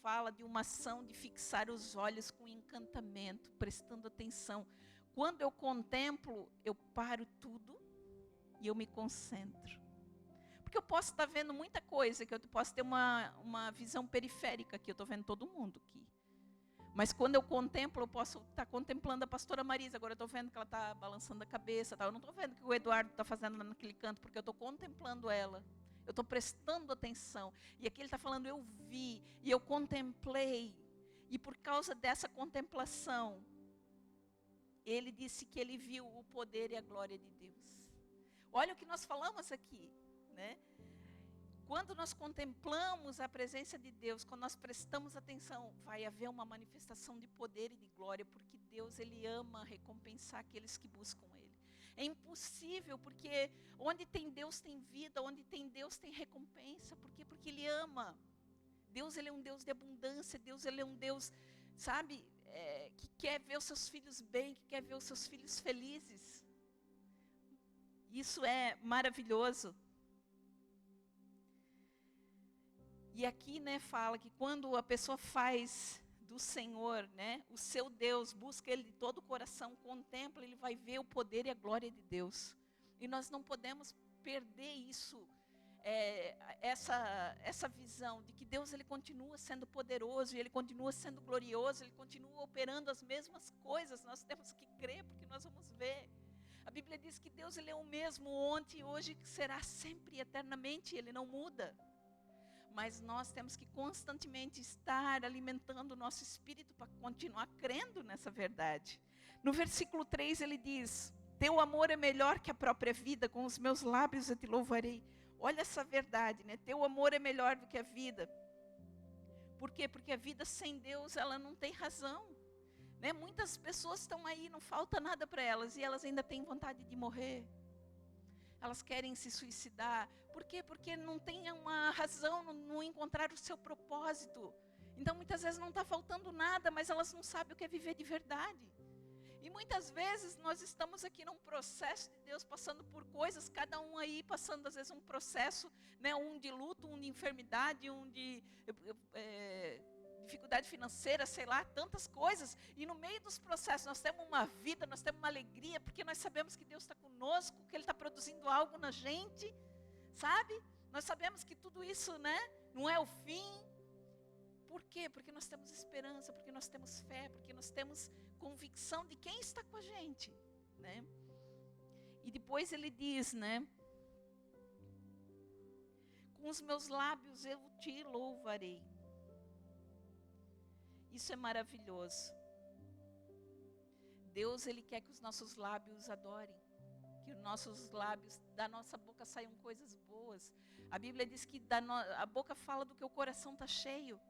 fala de uma ação de fixar os olhos com encantamento, prestando atenção. Quando eu contemplo, eu paro tudo e eu me concentro. Porque eu posso estar vendo muita coisa, que eu posso ter uma visão periférica aqui, eu estou vendo todo mundo aqui. Mas quando eu contemplo, eu posso estar contemplando a pastora Marisa. Agora eu estou vendo que ela está balançando a cabeça. Tá? Eu não estou vendo o que o Eduardo está fazendo naquele canto, porque eu estou contemplando ela. Eu estou prestando atenção. E aqui ele está falando, eu vi, e eu contemplei. E por causa dessa contemplação, ele disse que ele viu o poder e a glória de Deus. Olha o que nós falamos aqui, né? Quando nós contemplamos a presença de Deus, quando nós prestamos atenção, vai haver uma manifestação de poder e de glória, porque Deus, Ele ama recompensar aqueles que buscam Ele. É impossível, porque onde tem Deus tem vida, onde tem Deus tem recompensa. Por quê? Porque Ele ama. Deus, Ele é um Deus de abundância, Deus, Ele é um Deus, sabe, que quer ver os seus filhos bem, que quer ver os seus filhos felizes. Isso é maravilhoso. E aqui, né, fala que quando a pessoa faz do Senhor, né, o seu Deus, busca Ele de todo o coração, contempla, ele vai ver o poder e a glória de Deus. E nós não podemos perder isso, essa visão de que Deus, Ele continua sendo poderoso, e Ele continua sendo glorioso, Ele continua operando as mesmas coisas. Nós temos que crer, porque nós vamos ver. A Bíblia diz que Deus, Ele é o mesmo ontem, hoje, que será sempre, eternamente, Ele não muda. Mas nós temos que constantemente estar alimentando o nosso espírito para continuar crendo nessa verdade. No versículo 3 ele diz, teu amor é melhor que a própria vida, com os meus lábios eu te louvarei. Olha essa verdade, né? Teu amor é melhor do que a vida. Por quê? Porque a vida sem Deus, ela não tem razão. Né? Muitas pessoas estão aí, não falta nada para elas, e elas ainda têm vontade de morrer. Elas querem se suicidar. Por quê? Porque não tem uma razão, não encontraram o seu propósito. Então, muitas vezes não está faltando nada, mas elas não sabem o que é viver de verdade. E muitas vezes nós estamos aqui num processo de Deus, passando por coisas, cada um aí passando às vezes um processo, né, um de luto, um de enfermidade, um de dificuldade financeira, sei lá, tantas coisas. E no meio dos processos nós temos uma vida, nós temos uma alegria, porque nós sabemos que Deus está conosco, que Ele está produzindo algo na gente, sabe? Nós sabemos que tudo isso, né, não é o fim. Por quê? Porque nós temos esperança, porque nós temos fé, porque nós temos convicção de quem está com a gente, né? E depois ele diz, né? Com os meus lábios eu te louvarei. Isso é maravilhoso. Deus, Ele quer que os nossos lábios adorem, que os nossos lábios, da nossa boca saiam coisas boas. A Bíblia diz que a boca fala do que o coração está cheio.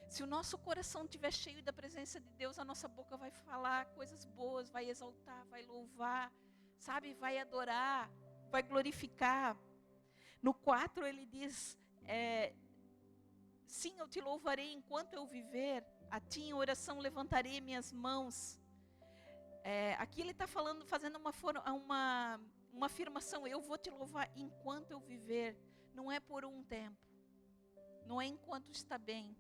Se o nosso coração estiver cheio da presença de Deus, a nossa boca vai falar coisas boas, vai exaltar, vai louvar, sabe? Vai adorar, vai glorificar. No 4 ele diz, sim, eu te louvarei enquanto eu viver, a ti em oração levantarei minhas mãos. Aqui ele está falando, fazendo uma afirmação, eu vou te louvar enquanto eu viver, não é por um tempo, não é enquanto está bem.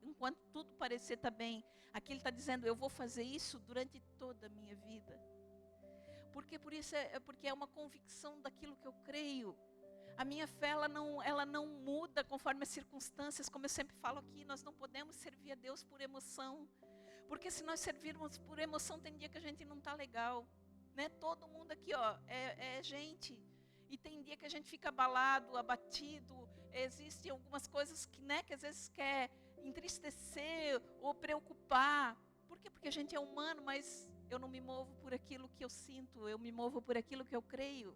Enquanto tudo parecer estar bem, aqui ele está dizendo, eu vou fazer isso durante toda a minha vida. Porque porque é uma convicção daquilo que eu creio. A minha fé, ela não muda conforme as circunstâncias, como eu sempre falo aqui, nós não podemos servir a Deus por emoção. Porque se nós servirmos por emoção, tem dia que a gente não está legal. Né? Todo mundo aqui é gente. E tem dia que a gente fica abalado, abatido. Existem algumas coisas que às vezes quer entristecer ou preocupar. Por quê? Porque a gente é humano, mas eu não me movo por aquilo que eu sinto, eu me movo por aquilo que eu creio.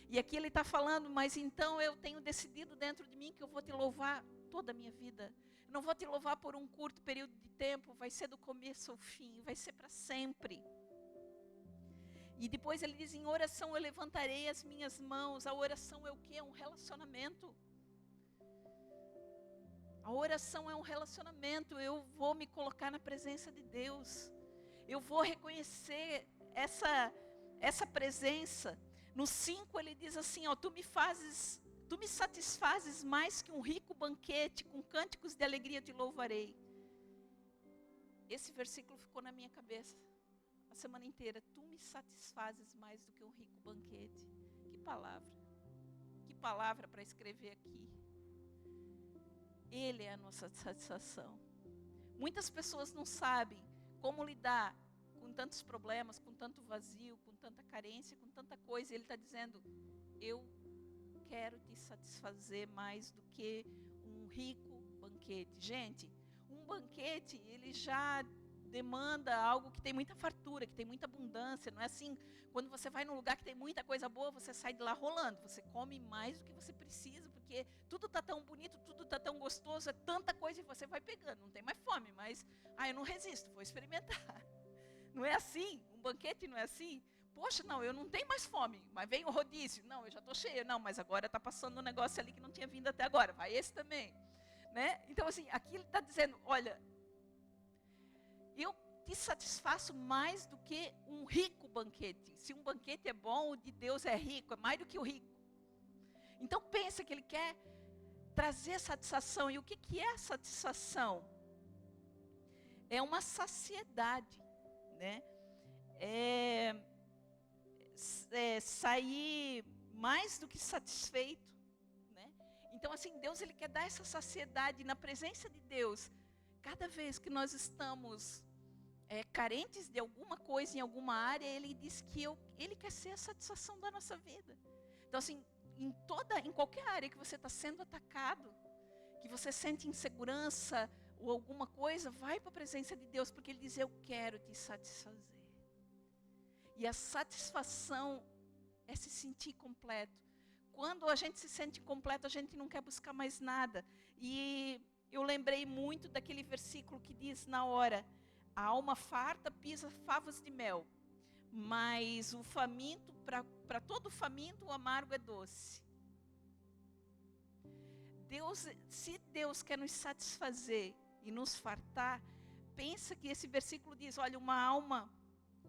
E aqui ele está falando, mas então eu tenho decidido dentro de mim que eu vou te louvar toda a minha vida. Eu não vou te louvar por um curto período de tempo, vai ser do começo ao fim, vai ser para sempre. E depois ele diz, em oração eu levantarei as minhas mãos. A oração é o quê? É um relacionamento. A oração é um relacionamento, eu vou me colocar na presença de Deus. Eu vou reconhecer essa presença. No 5 ele diz assim, tu me satisfazes mais que um rico banquete, com cânticos de alegria te louvarei. esse versículo ficou na minha cabeça a semana inteira. Tu me satisfazes mais do que um rico banquete. Que palavra. Que palavra para escrever aqui. Ele é a nossa satisfação. Muitas pessoas não sabem como lidar com tantos problemas, com tanto vazio, com tanta carência, com tanta coisa. Ele está dizendo, eu quero te satisfazer mais do que um rico banquete. Gente, um banquete, ele já demanda algo que tem muita fartura, que tem muita abundância. Não é assim, quando você vai num lugar que tem muita coisa boa, você sai de lá rolando. Você come mais do que você precisa, porque tudo está tão bonito, tudo está tão gostoso, é tanta coisa e você vai pegando. Não tem mais fome, mas, eu não resisto, vou experimentar. Não é assim, um banquete não é assim. Poxa, não, eu não tenho mais fome, mas vem o rodízio. Não, eu já estou cheia. Não, mas agora está passando um negócio ali que não tinha vindo até agora. Vai esse também. Né? Então, assim, aqui ele está dizendo, olha, eu te satisfaço mais do que um rico banquete. Se um banquete é bom, o de Deus é rico, é mais do que o rico. Então, pensa que ele quer trazer satisfação. E o que é satisfação? É uma saciedade, né? Sair mais do que satisfeito, né? Então, assim, Deus ele quer dar essa saciedade na presença de Deus. Cada vez que nós estamos carentes de alguma coisa em alguma área, Ele diz que Ele quer ser a satisfação da nossa vida. Então, assim, em qualquer área que você está sendo atacado, que você sente insegurança ou alguma coisa, vai para a presença de Deus, porque Ele diz, eu quero te satisfazer. E a satisfação é se sentir completo. Quando a gente se sente completo, a gente não quer buscar mais nada. E eu lembrei muito daquele versículo que diz na hora, a alma farta pisa favos de mel, mas o faminto, para todo faminto, o amargo é doce. Se Deus quer nos satisfazer e nos fartar, pensa que esse versículo diz, olha, uma alma,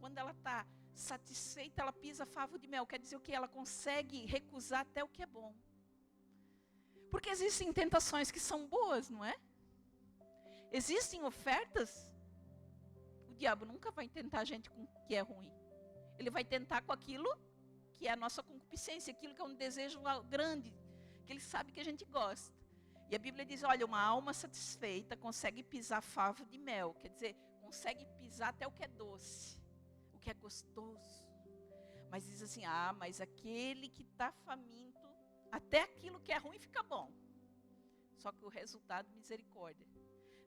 quando ela está satisfeita, ela pisa favo de mel. Quer dizer o que? Ela consegue recusar até o que é bom. Porque existem tentações que são boas, não é? Existem ofertas. O diabo nunca vai tentar a gente com o que é ruim. Ele vai tentar com aquilo que é a nossa concupiscência, aquilo que é um desejo grande, que ele sabe que a gente gosta. E a Bíblia diz, olha, uma alma satisfeita consegue pisar favo de mel. Quer dizer, consegue pisar até o que é doce, o que é gostoso. Mas diz assim, mas aquele que está faminto, até aquilo que é ruim fica bom. Só que o resultado, misericórdia.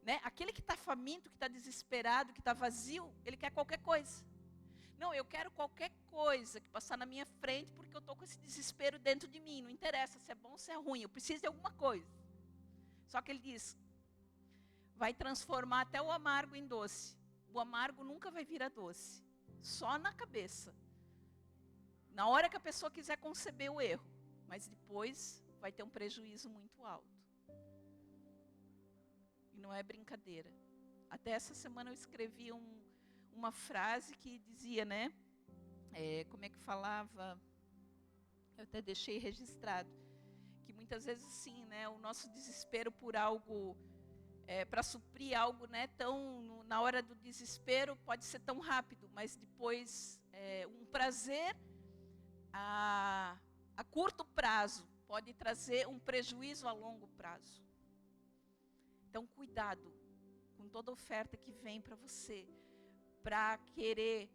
Né? Aquele que está faminto, que está desesperado, que está vazio, ele quer qualquer coisa. Não, eu quero qualquer coisa que passar na minha frente, porque eu estou com esse desespero dentro de mim. Não interessa se é bom ou se é ruim, eu preciso de alguma coisa. Só que ele diz, vai transformar até o amargo em doce. O amargo nunca vai virar doce, só na cabeça. Na hora que a pessoa quiser conceber o erro, mas depois vai ter um prejuízo muito alto. E não é brincadeira. Até essa semana eu escrevi uma frase que dizia, né? Como é que falava? Eu até deixei registrado. Que muitas vezes sim, né? O nosso desespero por algo, para suprir algo, né? Na hora do desespero pode ser tão rápido, mas depois um prazer a curto prazo pode trazer um prejuízo a longo prazo. Então, cuidado com toda oferta que vem para você, para querer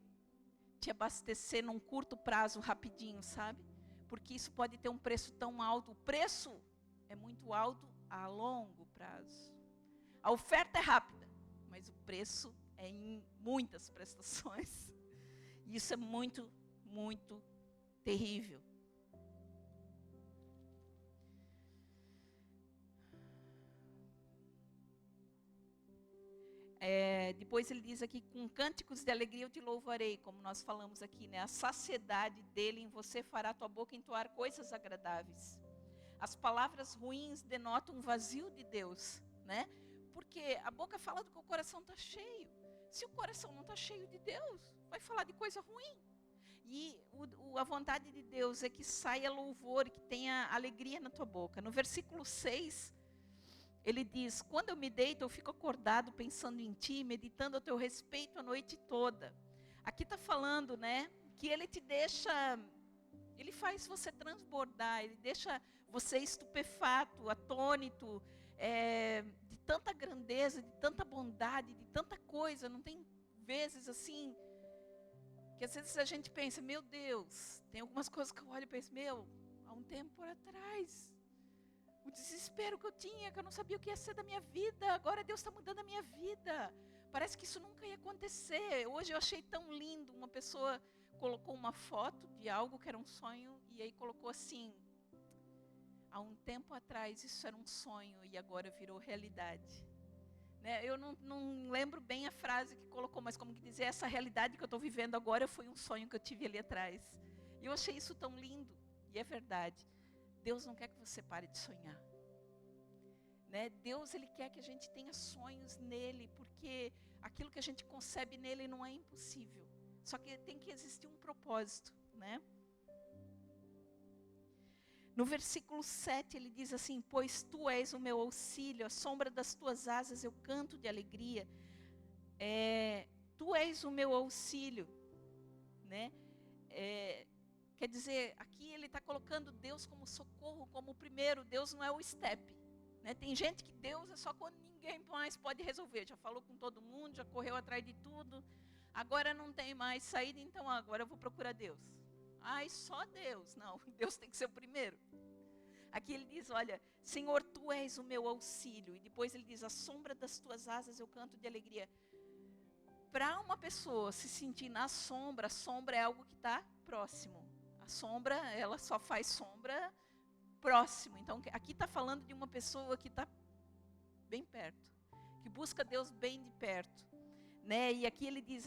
te abastecer num curto prazo, rapidinho, sabe? Porque isso pode ter um preço tão alto. O preço é muito alto a longo prazo. A oferta é rápida, mas o preço é em muitas prestações. E isso é muito, muito terrível. Depois ele diz aqui, com cânticos de alegria eu te louvarei, como nós falamos aqui, né? A saciedade dele em você fará tua boca entoar coisas agradáveis. As palavras ruins denotam um vazio de Deus, né? Porque a boca fala do que o coração está cheio. Se o coração não está cheio de Deus, vai falar de coisa ruim. E a vontade de Deus é que saia louvor, que tenha alegria na tua boca. No versículo 6, ele diz: quando eu me deito, eu fico acordado pensando em ti, meditando a teu respeito a noite toda. Aqui está falando, né, que ele te deixa, ele faz você transbordar, ele deixa você estupefato, atônito, de tanta grandeza, de tanta bondade, de tanta coisa. Não tem vezes assim, que às vezes a gente pensa, meu Deus, tem algumas coisas que eu olho e penso, há um tempo atrás, o desespero que eu tinha, que eu não sabia o que ia ser da minha vida, agora Deus está mudando a minha vida. Parece que isso nunca ia acontecer. Hoje eu achei tão lindo, uma pessoa colocou uma foto de algo que era um sonho, e aí colocou assim, há um tempo atrás isso era um sonho e agora virou realidade. Né? Eu não lembro bem a frase que colocou, mas como que dizer, essa realidade que eu estou vivendo agora foi um sonho que eu tive ali atrás. E eu achei isso tão lindo, e é verdade. Deus não quer que você pare de sonhar. Né? Deus, Ele quer que a gente tenha sonhos nele, porque aquilo que a gente concebe nele não é impossível. Só que tem que existir um propósito, né? No versículo 7 ele diz assim: pois tu és o meu auxílio, à sombra das tuas asas eu canto de alegria. Tu és o meu auxílio, né? Quer dizer, aqui ele está colocando Deus como socorro, como o primeiro. Deus não é o step, né? Tem gente que Deus é só quando ninguém mais pode resolver. Já falou com todo mundo, já correu atrás de tudo. Agora não tem mais saída, então agora eu vou procurar Deus. Ai, só Deus. Não, Deus tem que ser o primeiro. Aqui ele diz, olha, Senhor, tu és o meu auxílio. E depois ele diz, à sombra das tuas asas eu canto de alegria. Para uma pessoa se sentir na sombra, a sombra é algo que está próximo. A sombra, ela só faz sombra próximo. Então, aqui está falando de uma pessoa que está bem perto, que busca Deus bem de perto. Né? E aqui ele diz,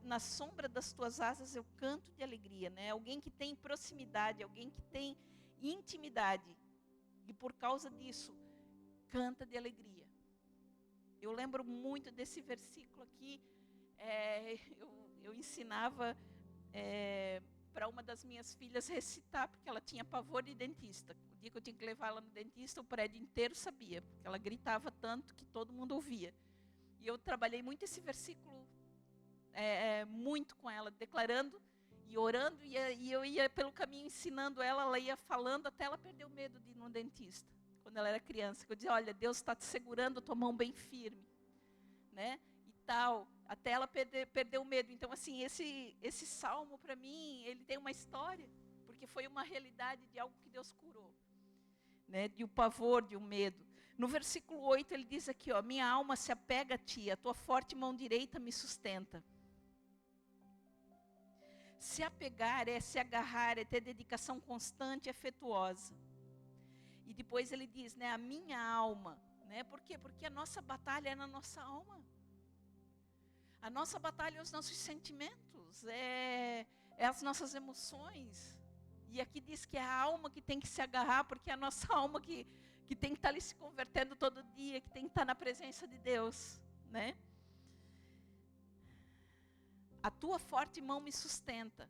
na sombra das tuas asas eu canto de alegria. Né? Alguém que tem proximidade, alguém que tem intimidade. E por causa disso, canta de alegria. Eu lembro muito desse versículo aqui. Eu ensinava para uma das minhas filhas recitar, porque ela tinha pavor de dentista. O dia que eu tinha que levar ela no dentista, o prédio inteiro sabia, porque ela gritava tanto que todo mundo ouvia. E eu trabalhei muito esse versículo, muito com ela, declarando e orando, e eu ia pelo caminho ensinando ela ia falando, até ela perder o medo de ir no dentista, quando ela era criança. Eu dizia, olha, Deus está te segurando a tua mão bem firme, né? E tal, até ela perder o medo. Então, assim, esse salmo, para mim, ele tem uma história, porque foi uma realidade de algo que Deus curou, né? De um pavor, de um medo. No versículo 8 ele diz aqui, ó, minha alma se apega a ti, a tua forte mão direita me sustenta. Se apegar é se agarrar, é ter dedicação constante e afetuosa. E depois ele diz, né, a minha alma, né? Por quê? Porque a nossa batalha é na nossa alma. A nossa batalha é os nossos sentimentos, é as nossas emoções. E aqui diz que é a alma que tem que se agarrar, porque é a nossa alma que tem que estar ali se convertendo todo dia, que tem que estar na presença de Deus, né? A tua forte mão me sustenta.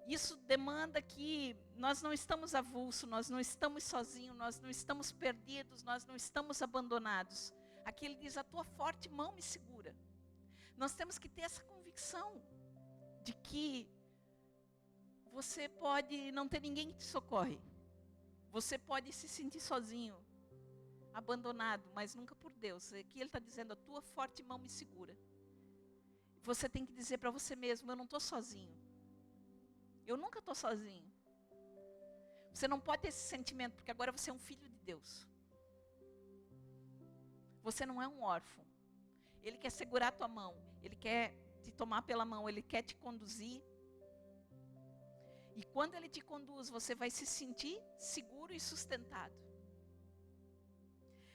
Isso demanda que nós não estamos avulsos, nós não estamos sozinhos, nós não estamos perdidos, nós não estamos abandonados. Aqui ele diz, a tua forte mão me segura. Nós temos que ter essa convicção de que você pode não ter ninguém que te socorre. Você pode se sentir sozinho, abandonado, mas nunca por Deus. Aqui ele está dizendo, a tua forte mão me segura. Você tem que dizer para você mesmo, eu não estou sozinho. Eu nunca estou sozinho. Você não pode ter esse sentimento, porque agora você é um filho de Deus. Você não é um órfão. Ele quer segurar a tua mão. Ele quer te tomar pela mão. Ele quer te conduzir. E quando ele te conduz, você vai se sentir seguro e sustentado.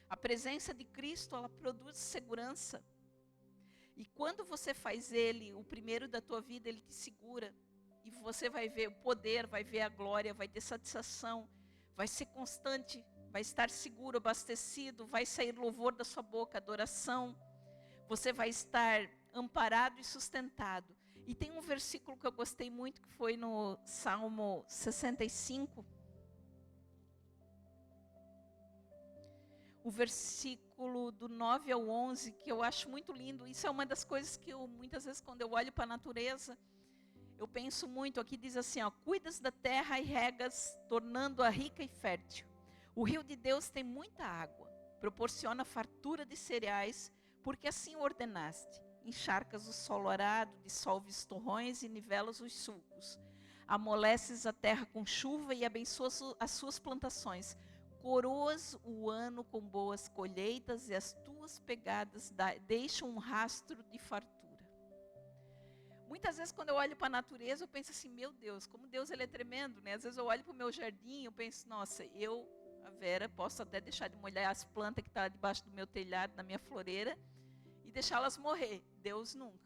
A presença de Cristo, ela produz segurança. E quando você faz ele o primeiro da tua vida, ele te segura. E você vai ver o poder, vai ver a glória, vai ter satisfação, vai ser constante, vai estar seguro, abastecido, vai sair louvor da sua boca, adoração. Você vai estar amparado e sustentado. E tem um versículo que eu gostei muito, que foi no Salmo 65. o versículo do 9 ao 11, que eu acho muito lindo. Isso é uma das coisas que eu, muitas vezes, quando eu olho para a natureza, eu penso muito. Aqui diz assim, ó: cuidas da terra e regas, tornando-a rica e fértil. O rio de Deus tem muita água, proporciona fartura de cereais, porque assim o ordenaste. Encharcas o solo arado, dissolves os torrões e nivelas os sulcos. Amoleces a terra com chuva e abençoas as suas plantações. Coroas o ano com boas colheitas e as tuas pegadas deixam um rastro de fartura. Muitas vezes quando eu olho para a natureza, eu penso assim, meu Deus, como Deus ele é tremendo, né? Às vezes eu olho para o meu jardim e eu penso, nossa, a Vera, posso até deixar de molhar as plantas que estão debaixo do meu telhado, na minha floreira, e deixá-las morrer. Deus nunca.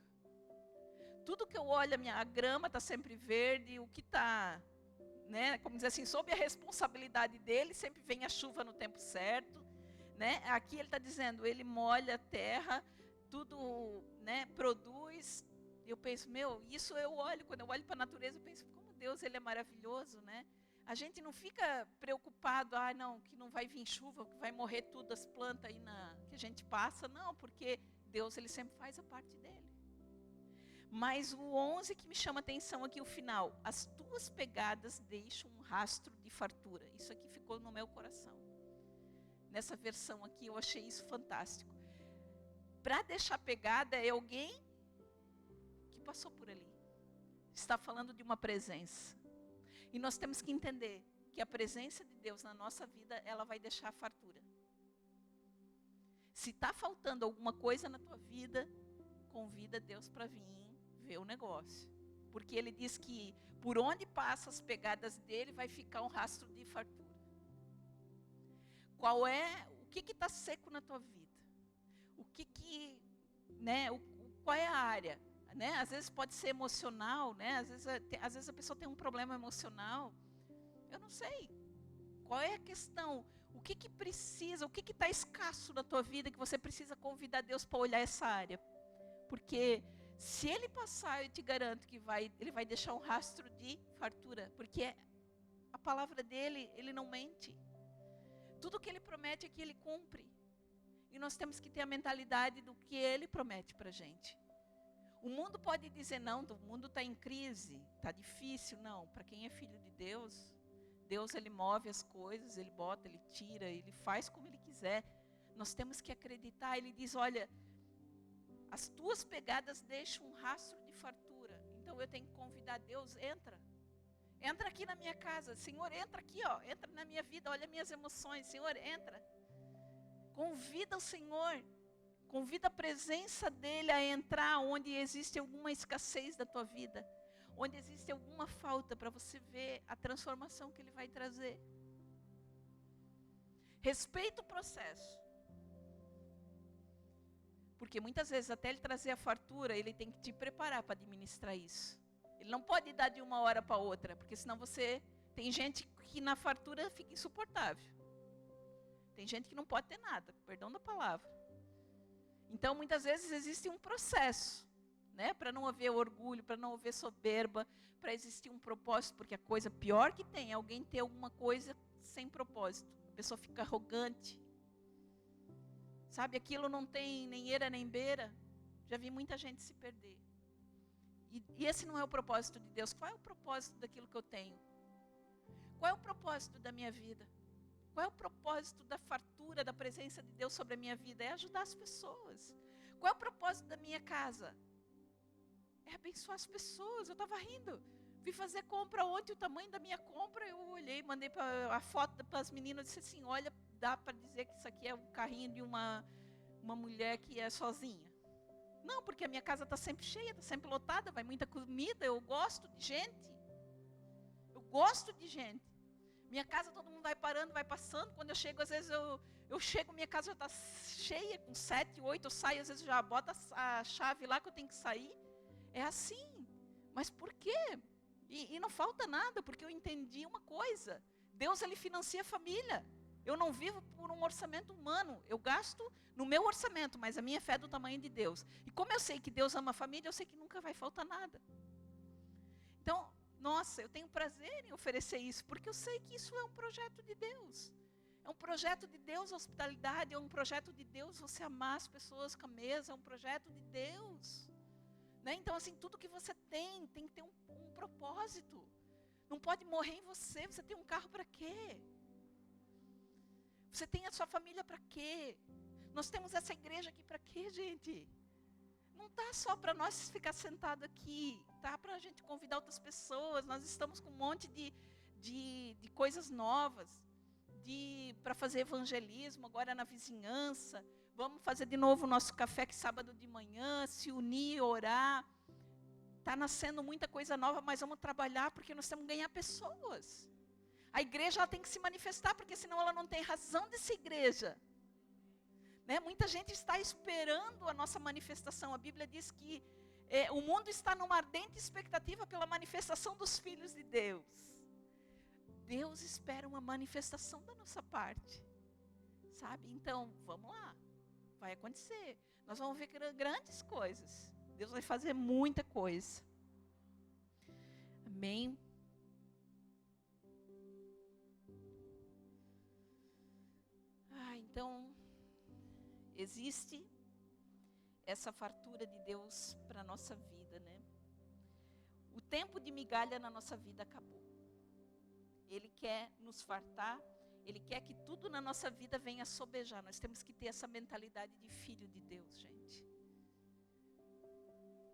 Tudo que eu olho, a grama está sempre verde, o que está, né, como dizer assim, sob a responsabilidade dele, sempre vem a chuva no tempo certo, né? Aqui ele está dizendo, ele molha a terra, tudo, né, produz. Eu penso, isso eu olho, quando eu olho para a natureza, eu penso, como Deus ele é maravilhoso, né? A gente não fica preocupado, não, que não vai vir chuva, que vai morrer tudo as plantas aí que a gente passa, não, porque Deus ele sempre faz a parte dele. Mas o 11 que me chama a atenção aqui, o final. As tuas pegadas deixam um rastro de fartura. Isso aqui ficou no meu coração. Nessa versão aqui eu achei isso fantástico. Para deixar pegada é alguém que passou por ali. Está falando de uma presença. E nós temos que entender que a presença de Deus na nossa vida, ela vai deixar fartura. Se está faltando alguma coisa na tua vida, convida Deus para vir ver o negócio. Porque ele diz que por onde passa as pegadas dele vai ficar um rastro de fartura. O que está seco na tua vida? Qual é a área? Né? Às vezes pode ser emocional, né? Às vezes a pessoa tem um problema emocional. Eu não sei. Qual é a questão? O que precisa? O que está escasso na tua vida que você precisa convidar Deus para olhar essa área? Porque se ele passar, eu te garanto que ele vai deixar um rastro de fartura. Porque a palavra dele, ele não mente. Tudo que ele promete é que ele cumpre. E nós temos que ter a mentalidade do que ele promete para a gente. O mundo pode dizer, não, o mundo está em crise, está difícil. Não, para quem é filho de Deus, Deus ele move as coisas, ele bota, ele tira, ele faz como ele quiser. Nós temos que acreditar. Ele diz, olha, as tuas pegadas deixam um rastro de fartura. Então eu tenho que convidar Deus, entra. Entra aqui na minha casa. Senhor, entra aqui, ó. Entra na minha vida, olha minhas emoções. Senhor, entra. Convida o Senhor. Convida a presença dele a entrar onde existe alguma escassez da tua vida. Onde existe alguma falta, para você ver a transformação que ele vai trazer. Respeita o processo. Porque muitas vezes, até ele trazer a fartura, ele tem que te preparar para administrar isso. Ele não pode dar de uma hora para outra, porque senão tem gente que na fartura fica insuportável. Tem gente que não pode ter nada, perdão da palavra. Então, muitas vezes existe um processo, né? Para não haver orgulho, para não haver soberba, para existir um propósito, porque a coisa pior que tem é alguém ter alguma coisa sem propósito. A pessoa fica arrogante. Sabe, aquilo não tem nem eira nem beira. Já vi muita gente se perder. E esse não é o propósito de Deus. Qual é o propósito daquilo que eu tenho? Qual é o propósito da minha vida? Qual é o propósito da fartura, da presença de Deus sobre a minha vida? É ajudar as pessoas. Qual é o propósito da minha casa? É abençoar as pessoas. Eu estava rindo. Fui fazer compra ontem, o tamanho da minha compra, eu olhei, mandei a foto para as meninas, disse assim, olha, dá para dizer que isso aqui é um carrinho de uma mulher que é sozinha. Não, porque a minha casa está sempre cheia, está sempre lotada, vai muita comida, eu gosto de gente. Eu gosto de gente. Minha casa todo mundo vai parando, vai passando. Quando eu chego, às vezes eu chego, minha casa já está cheia, com 7, 8, eu saio, às vezes já boto a chave lá que eu tenho que sair. É assim. Mas por quê? E não falta nada, porque eu entendi uma coisa. Deus, ele financia a família. Eu não vivo por um orçamento humano. Eu gasto no meu orçamento, mas a minha fé é do tamanho de Deus. E como eu sei que Deus ama a família, eu sei que nunca vai faltar nada. Então, nossa, eu tenho prazer em oferecer isso, porque eu sei que isso é um projeto de Deus. É um projeto de Deus a hospitalidade, é um projeto de Deus você amar as pessoas com a mesa, é um projeto de Deus. Né? Então, assim, tudo que você tem que ter um propósito. Não pode morrer em você. Você tem um carro para quê? Você tem a sua família para quê? Nós temos essa igreja aqui para quê, gente? Não está só para nós ficar sentado aqui. Está para a gente convidar outras pessoas. Nós estamos com um monte de coisas novas. Para fazer evangelismo agora na vizinhança. Vamos fazer de novo o nosso café que sábado de manhã, se unir, orar. Está nascendo muita coisa nova, mas vamos trabalhar porque nós temos que ganhar pessoas. A igreja ela tem que se manifestar, porque senão ela não tem razão de ser igreja. Né? Muita gente está esperando a nossa manifestação. A Bíblia diz que o mundo está numa ardente expectativa pela manifestação dos filhos de Deus. Deus espera uma manifestação da nossa parte. Sabe? Então, vamos lá. Vai acontecer. Nós vamos ver grandes coisas. Deus vai fazer muita coisa. Amém? Então, existe essa fartura de Deus para a nossa vida, né? O tempo de migalha na nossa vida acabou. Ele quer nos fartar, Ele quer que tudo na nossa vida venha sobejar. Nós temos que ter essa mentalidade de filho de Deus, gente.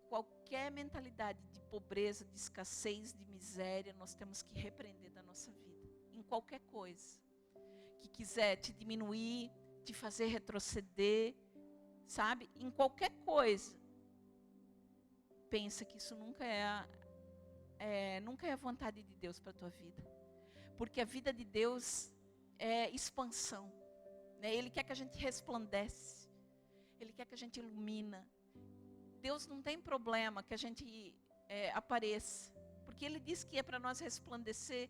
Qualquer mentalidade de pobreza, de escassez, de miséria, nós temos que repreender da nossa vida. Em qualquer coisa. Que quiser te diminuir, te fazer retroceder, sabe? Em qualquer coisa. Pensa que isso nunca é a vontade de Deus para a tua vida. Porque a vida de Deus é expansão. Né? Ele quer que a gente resplandece. Ele quer que a gente ilumina. Deus não tem problema que a gente apareça. Porque Ele diz que é para nós resplandecer.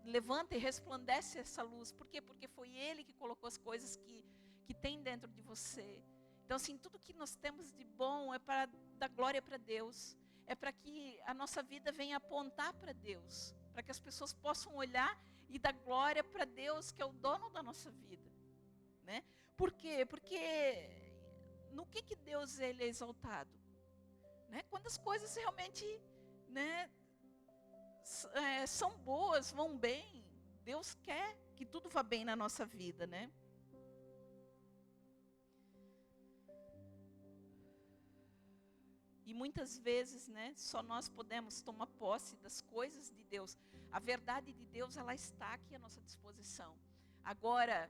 Levanta e resplandece essa luz. Por quê? Porque foi Ele que colocou as coisas que tem dentro de você. Então, assim, tudo que nós temos de bom é para dar glória para Deus. É para que a nossa vida venha apontar para Deus. Para que as pessoas possam olhar e dar glória para Deus, que é o dono da nossa vida. Né? Por quê? Porque no que Deus ele é exaltado? Né? Quando as coisas realmente, né, são boas, vão bem. Deus quer que tudo vá bem na nossa vida, né? E muitas vezes, né, só nós podemos tomar posse das coisas de Deus. A verdade de Deus, ela está aqui à nossa disposição. Agora,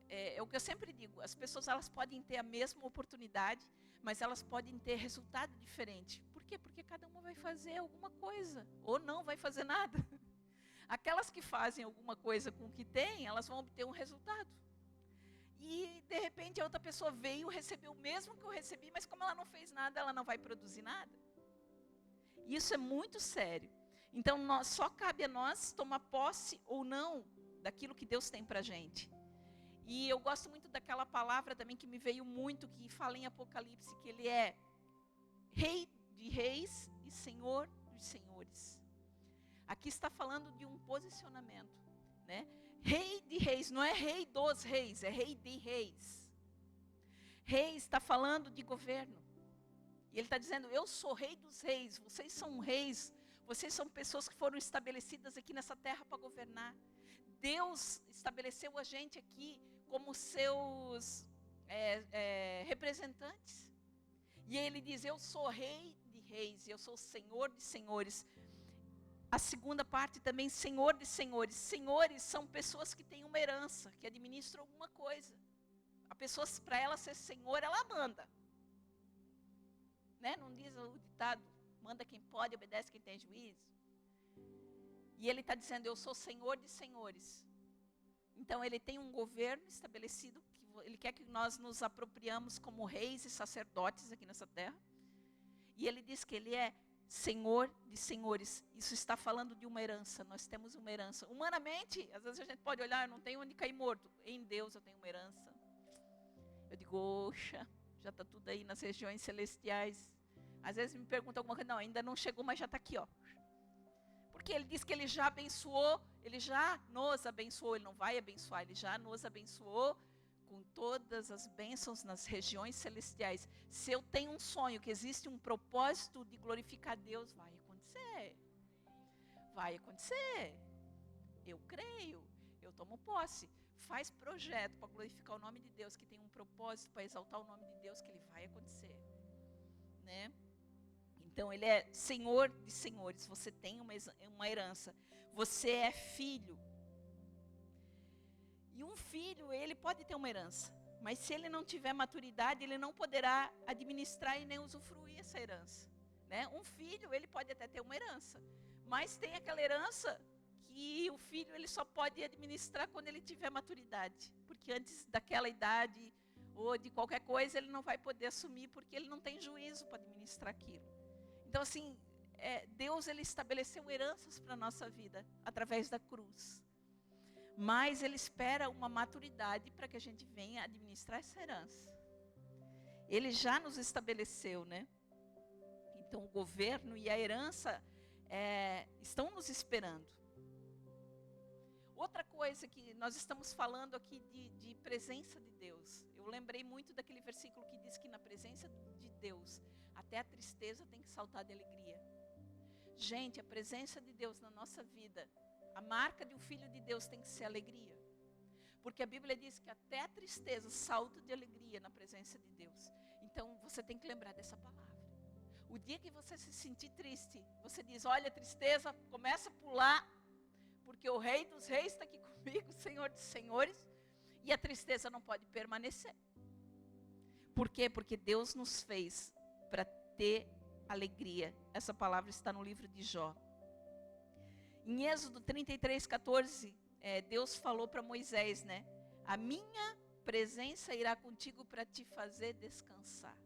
é o que eu sempre digo, as pessoas elas podem ter a mesma oportunidade, mas elas podem ter resultado diferente. Por quê? Porque cada uma vai fazer alguma coisa, ou não vai fazer nada. Aquelas que fazem alguma coisa com o que tem, elas vão obter um resultado. E, de repente, a outra pessoa veio, recebeu o mesmo que eu recebi, mas como ela não fez nada, ela não vai produzir nada. Isso é muito sério. Então, só cabe a nós tomar posse ou não daquilo que Deus tem para a gente. E eu gosto muito daquela palavra também que me veio muito, que fala em Apocalipse, que Ele é Rei de reis e Senhor dos senhores. Aqui está falando de um posicionamento, né? Rei de reis, não é rei dos reis, é rei de reis. Rei está falando de governo. E ele está dizendo, eu sou rei dos reis, vocês são reis, vocês são pessoas que foram estabelecidas aqui nessa terra para governar. Deus estabeleceu a gente aqui como seus representantes. E ele diz, eu sou rei de reis, eu sou senhor de senhores. A segunda parte também, senhor de senhores. Senhores são pessoas que têm uma herança, que administram alguma coisa. A pessoa, para ela ser senhor, ela manda. Né? Não diz o ditado, manda quem pode, obedece quem tem juízo. E ele está dizendo, eu sou senhor de senhores. Então ele tem um governo estabelecido, que ele quer que nós nos apropriamos como reis e sacerdotes aqui nessa terra. E ele diz que ele é Senhor de senhores. Isso está falando de uma herança. Nós temos uma herança. Humanamente, às vezes a gente pode olhar, eu não tenho onde cair morto. Em Deus eu tenho uma herança. Eu digo, oxa, já está tudo aí nas regiões celestiais. Às vezes me perguntam alguma coisa, não, ainda não chegou, mas já está aqui, ó. Por Porque ele diz que ele já abençoou, ele já nos abençoou, ele não vai abençoar, ele já nos abençoou com todas as bênçãos nas regiões celestiais. Se eu tenho um sonho, que existe um propósito de glorificar Deus, vai acontecer. Vai acontecer. Eu creio, eu tomo posse. Faz projeto para glorificar o nome de Deus, que tem um propósito para exaltar o nome de Deus, que ele vai acontecer. Né? Então, ele é Senhor de senhores. Você tem uma herança. Você é filho. E um filho, ele pode ter uma herança. Mas se ele não tiver maturidade, ele não poderá administrar e nem usufruir essa herança. Né? Um filho, ele pode até ter uma herança. Mas tem aquela herança que o filho ele só pode administrar quando ele tiver maturidade. Porque antes daquela idade ou de qualquer coisa, ele não vai poder assumir, porque ele não tem juízo para administrar aquilo. Então, assim, Deus ele estabeleceu heranças para a nossa vida através da cruz. Mas ele espera uma maturidade para que a gente venha administrar essa herança. Ele já nos estabeleceu, né? Então, o governo e a herança estão nos esperando. Outra coisa que nós estamos falando aqui de presença de Deus. Eu lembrei muito daquele versículo que diz que na presença de Deus, até a tristeza tem que saltar de alegria. Gente, a presença de Deus na nossa vida, a marca de um filho de Deus tem que ser alegria. Porque a Bíblia diz que até a tristeza salta de alegria na presença de Deus. Então, você tem que lembrar dessa palavra. O dia que você se sentir triste, você diz, olha, tristeza, começa a pular, porque o Rei dos Reis está aqui comigo, Senhor dos Senhores, e a tristeza não pode permanecer. Por quê? Porque Deus nos fez para ter alegria. Essa palavra está no livro de Jó. Em Êxodo 33:14, Deus falou para Moisés, né? A minha presença irá contigo para te fazer descansar.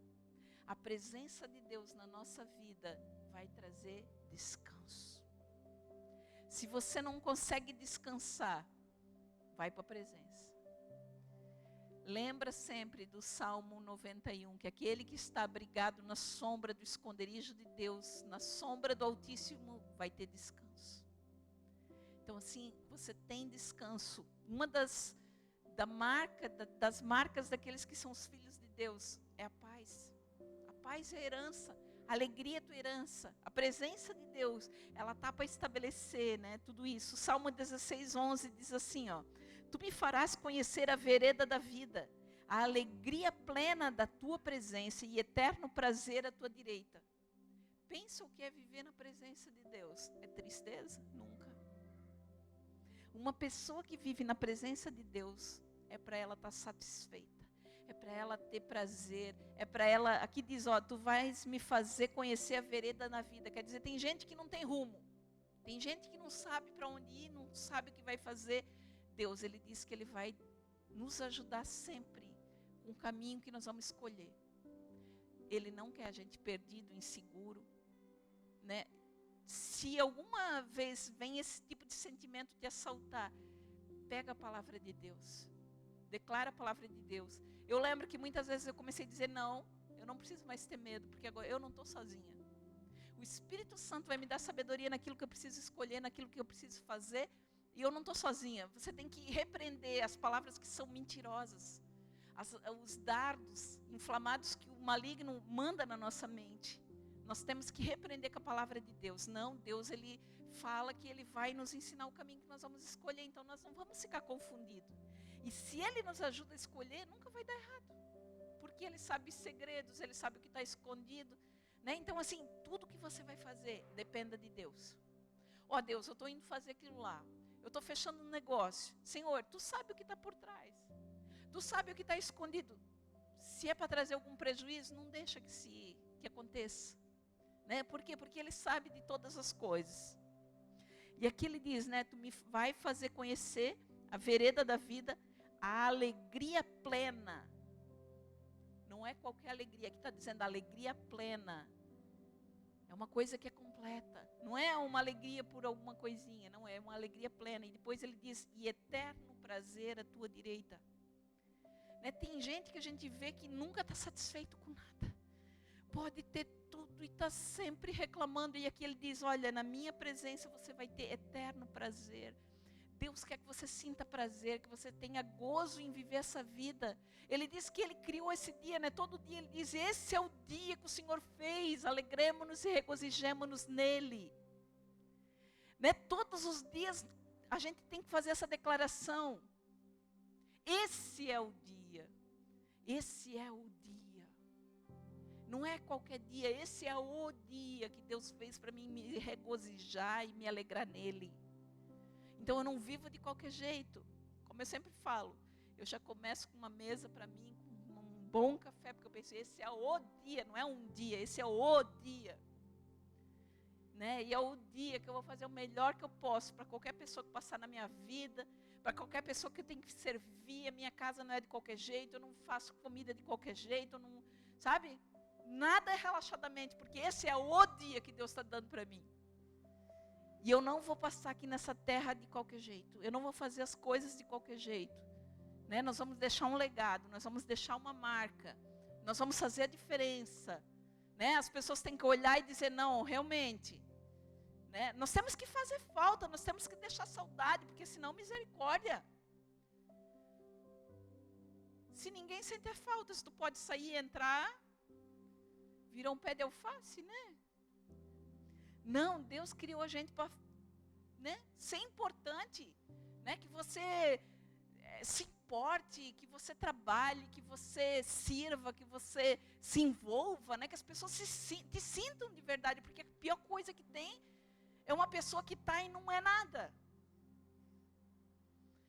A presença de Deus na nossa vida vai trazer descanso. Se você não consegue descansar, vai para a presença. Lembra sempre do Salmo 91, que aquele que está abrigado na sombra do esconderijo de Deus, na sombra do Altíssimo, vai ter descanso. Então, assim, você tem descanso. Uma das marcas daqueles que são os filhos de Deus é a paz. A paz é a herança. A alegria é tua herança. A presença de Deus, ela está para estabelecer, né, tudo isso. O Salmo 16:11 diz assim, ó. Tu me farás conhecer a vereda da vida, a alegria plena da tua presença e eterno prazer à tua direita. Pensa o que é viver na presença de Deus. É tristeza? Nunca. Uma pessoa que vive na presença de Deus, é para ela estar satisfeita. É para ela ter prazer. É para ela, aqui diz, ó, tu vais me fazer conhecer a vereda na vida. Quer dizer, tem gente que não tem rumo. Tem gente que não sabe para onde ir, não sabe o que vai fazer. Deus, ele diz que ele vai nos ajudar sempre com o caminho que nós vamos escolher. Ele não quer a gente perdido, inseguro, né? Se alguma vez vem esse tipo de sentimento de assaltar, pega a palavra de Deus. Declara a palavra de Deus. Eu lembro que muitas vezes eu comecei a dizer, não, eu não preciso mais ter medo, porque agora eu não estou sozinha. O Espírito Santo vai me dar sabedoria naquilo que eu preciso escolher, naquilo que eu preciso fazer, e eu não estou sozinha. Você tem que repreender as palavras que são mentirosas, os dardos inflamados que o maligno manda na nossa mente. Nós temos que repreender com a palavra de Deus. Não, Deus ele fala que ele vai nos ensinar o caminho que nós vamos escolher, então nós não vamos ficar confundidos. E se ele nos ajuda a escolher, nunca vai dar errado. Porque ele sabe segredos, ele sabe o que está escondido. Né? Então, assim, tudo que você vai fazer, dependa de Deus. Ó Deus, eu estou indo fazer aquilo lá. Eu estou fechando um negócio. Senhor, tu sabe o que está por trás. Tu sabe o que está escondido. Se é para trazer algum prejuízo, não deixa que aconteça. Né? Por quê? Porque ele sabe de todas as coisas. E aqui ele diz, né? Tu me vai fazer conhecer a vereda da vida, a alegria plena. Não é qualquer alegria. Aqui está dizendo a alegria plena. É uma coisa que é completa. Não é uma alegria por alguma coisinha. Não, é uma alegria plena. E depois ele diz, e eterno prazer à tua direita. Né? Tem gente que a gente vê que nunca está satisfeito com nada. Pode ter tudo e está sempre reclamando. E aqui ele diz, olha, na minha presença você vai ter eterno prazer. Deus quer que você sinta prazer, que você tenha gozo em viver essa vida. Ele diz que ele criou esse dia, né? Todo dia ele diz, esse é o dia que o Senhor fez, alegremos-nos e regozijemos-nos nele. Né? Todos os dias a gente tem que fazer essa declaração. Esse é o dia. Esse é o dia. Não é qualquer dia, esse é o dia que Deus fez para mim me regozijar e me alegrar nele. Então eu não vivo de qualquer jeito. Como eu sempre falo, eu já começo com uma mesa para mim, com um bom café, porque eu penso, esse é o dia, não é um dia, esse é o dia. Né? E é o dia que eu vou fazer o melhor que eu posso para qualquer pessoa que passar na minha vida, para qualquer pessoa que eu tenho que servir. A minha casa não é de qualquer jeito, eu não faço comida de qualquer jeito, eu não, sabe? Nada é relaxadamente, porque esse é o dia que Deus está dando para mim. E eu não vou passar aqui nessa terra de qualquer jeito. Eu não vou fazer as coisas de qualquer jeito. Né? Nós vamos deixar um legado, nós vamos deixar uma marca. Nós vamos fazer a diferença. Né? As pessoas têm que olhar e dizer, não, realmente. Né? Nós temos que fazer falta, nós temos que deixar saudade, porque senão misericórdia. Se ninguém sentir falta, se tu pode sair e entrar, virou um pé de alface, né? Não, Deus criou a gente para, né, ser importante, né, que você se importe, que você trabalhe, que você sirva, que você se envolva, né, que as pessoas te sintam de verdade, porque a pior coisa que tem é uma pessoa que está e não é nada.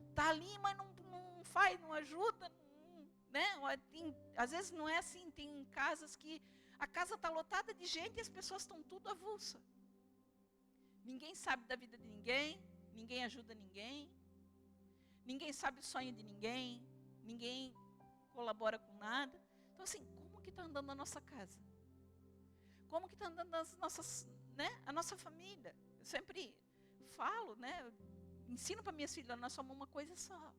Está ali, mas não faz, não ajuda, não, né? Às vezes não é assim, tem casas que a casa está lotada de gente e as pessoas estão tudo avulsa. Ninguém sabe da vida de ninguém, ninguém ajuda ninguém, ninguém sabe o sonho de ninguém, ninguém colabora com nada. Então assim, como que está andando a nossa casa? Como que está andando as nossas, né, a nossa família? Eu sempre falo, né, eu ensino para minhas filhas, nós somos uma coisa só.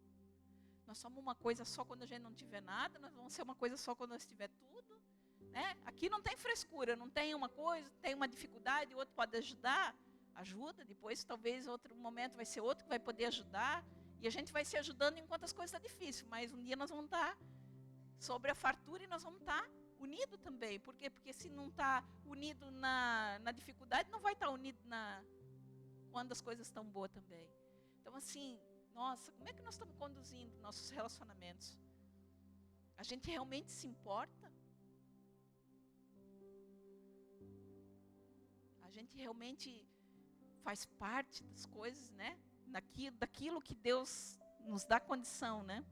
Nós somos uma coisa só quando a gente não tiver nada, nós vamos ser uma coisa só quando nós tiver tudo. Né? Aqui não tem frescura, não tem uma coisa, tem uma dificuldade, o outro pode ajudar. Ajuda, depois talvez outro momento vai ser outro que vai poder ajudar. E a gente vai se ajudando enquanto as coisas estão difíceis. Mas um dia nós vamos estar sobre a fartura e nós vamos estar unidos também. Por quê? Porque se não está unido na dificuldade, não vai estar unido quando as coisas estão boas também. Então assim, nossa, como é que nós estamos conduzindo nossos relacionamentos? A gente realmente se importa? A gente realmente faz parte das coisas, né? Daquilo que Deus nos dá condição, né?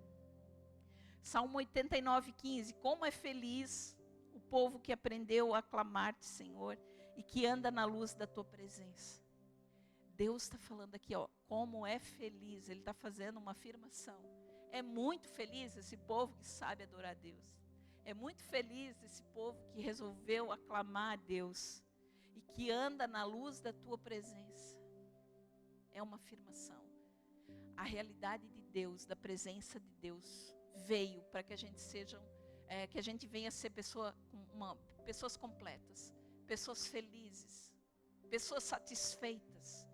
Salmo 89:15. Como é feliz o povo que aprendeu a aclamar-te, Senhor, e que anda na luz da tua presença. Deus está falando aqui, ó, como é feliz. Ele está fazendo uma afirmação. É muito feliz esse povo que sabe adorar a Deus. É muito feliz esse povo que resolveu aclamar a Deus e que anda na luz da tua presença. É uma afirmação. A realidade de Deus, da presença de Deus, veio para que a gente que a gente venha ser pessoas completas, pessoas felizes, pessoas satisfeitas.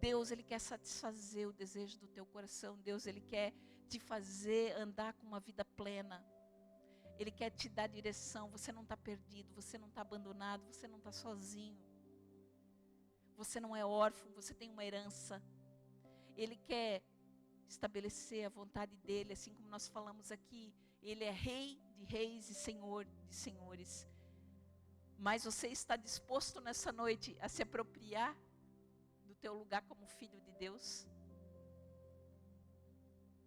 Deus, Ele quer satisfazer o desejo do teu coração. Deus, Ele quer te fazer andar com uma vida plena. Ele quer te dar direção. Você não está perdido, você não está abandonado, você não está sozinho. Você não é órfão, você tem uma herança. Ele quer estabelecer a vontade dEle, assim como nós falamos aqui. Ele é Rei de reis e Senhor de senhores. Mas você está disposto nessa noite a se apropriar do teu lugar como filho de Deus?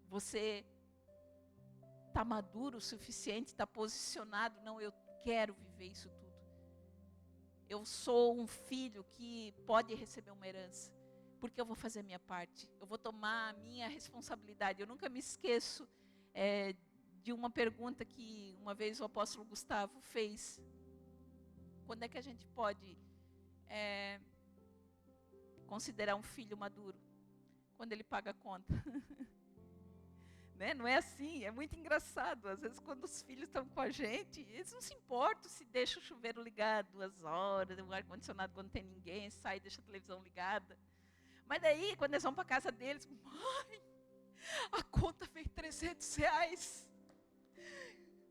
Você está maduro o suficiente, está posicionado? Não, eu quero viver isso tudo. Eu sou um filho que pode receber uma herança, porque eu vou fazer a minha parte, eu vou tomar a minha responsabilidade. Eu nunca me esqueço de uma pergunta que uma vez o apóstolo Gustavo fez. Quando é que a gente pode considerar um filho maduro? Quando ele paga a conta. Né? Não é assim, é muito engraçado. Às vezes, quando os filhos estão com a gente, eles não se importam se deixa o chuveiro ligado 2 horas, o ar-condicionado quando não tem ninguém, sai e deixa a televisão ligada. Mas daí, quando eles vão para a casa deles, mãe, a conta veio R$300.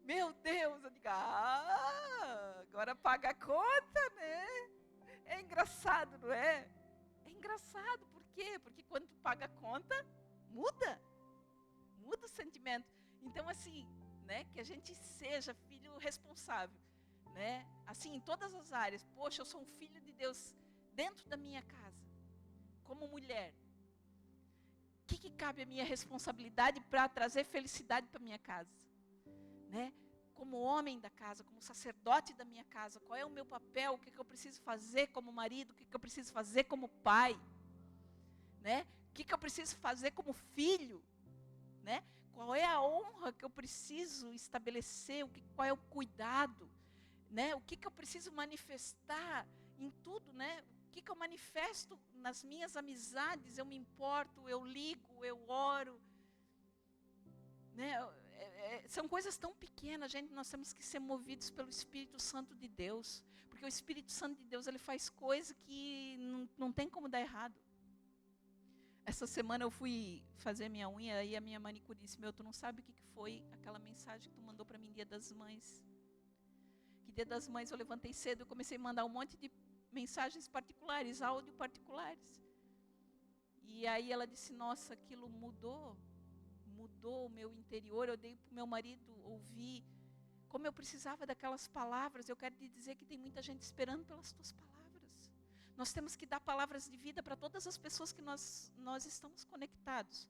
Meu Deus, eu digo, agora paga a conta, né? É engraçado, não é? É engraçado, por quê? Porque quando tu paga a conta, muda o sentimento. Então, assim, né, que a gente seja filho responsável, né? Assim, em todas as áreas. Poxa, eu sou um filho de Deus dentro da minha casa, como mulher. O que cabe a minha responsabilidade para trazer felicidade para minha casa? Né? Como homem da casa, como sacerdote da minha casa, qual é o meu papel, o que eu preciso fazer como marido, o que eu preciso fazer como pai, né? O que eu preciso fazer como filho, né? Qual é a honra que eu preciso estabelecer, qual é o cuidado, né? O que eu preciso manifestar em tudo, né? O que eu manifesto nas minhas amizades, eu me importo, eu ligo, eu oro, né? São coisas tão pequenas, gente, nós temos que ser movidos pelo Espírito Santo de Deus, porque o Espírito Santo de Deus, ele faz coisas que não tem como dar errado. Essa semana eu fui fazer minha unha e a minha manicure disse, tu não sabe o que foi aquela mensagem que tu mandou para mim Dia das Mães. Que Dia das Mães eu levantei cedo, eu comecei a mandar um monte de mensagens particulares, áudio particulares. E aí ela disse, nossa, aquilo mudou o meu interior. Eu dei para o meu marido ouvir como eu precisava daquelas palavras. Eu quero te dizer que tem muita gente esperando pelas tuas palavras. Nós temos que dar palavras de vida para todas as pessoas que nós estamos conectados.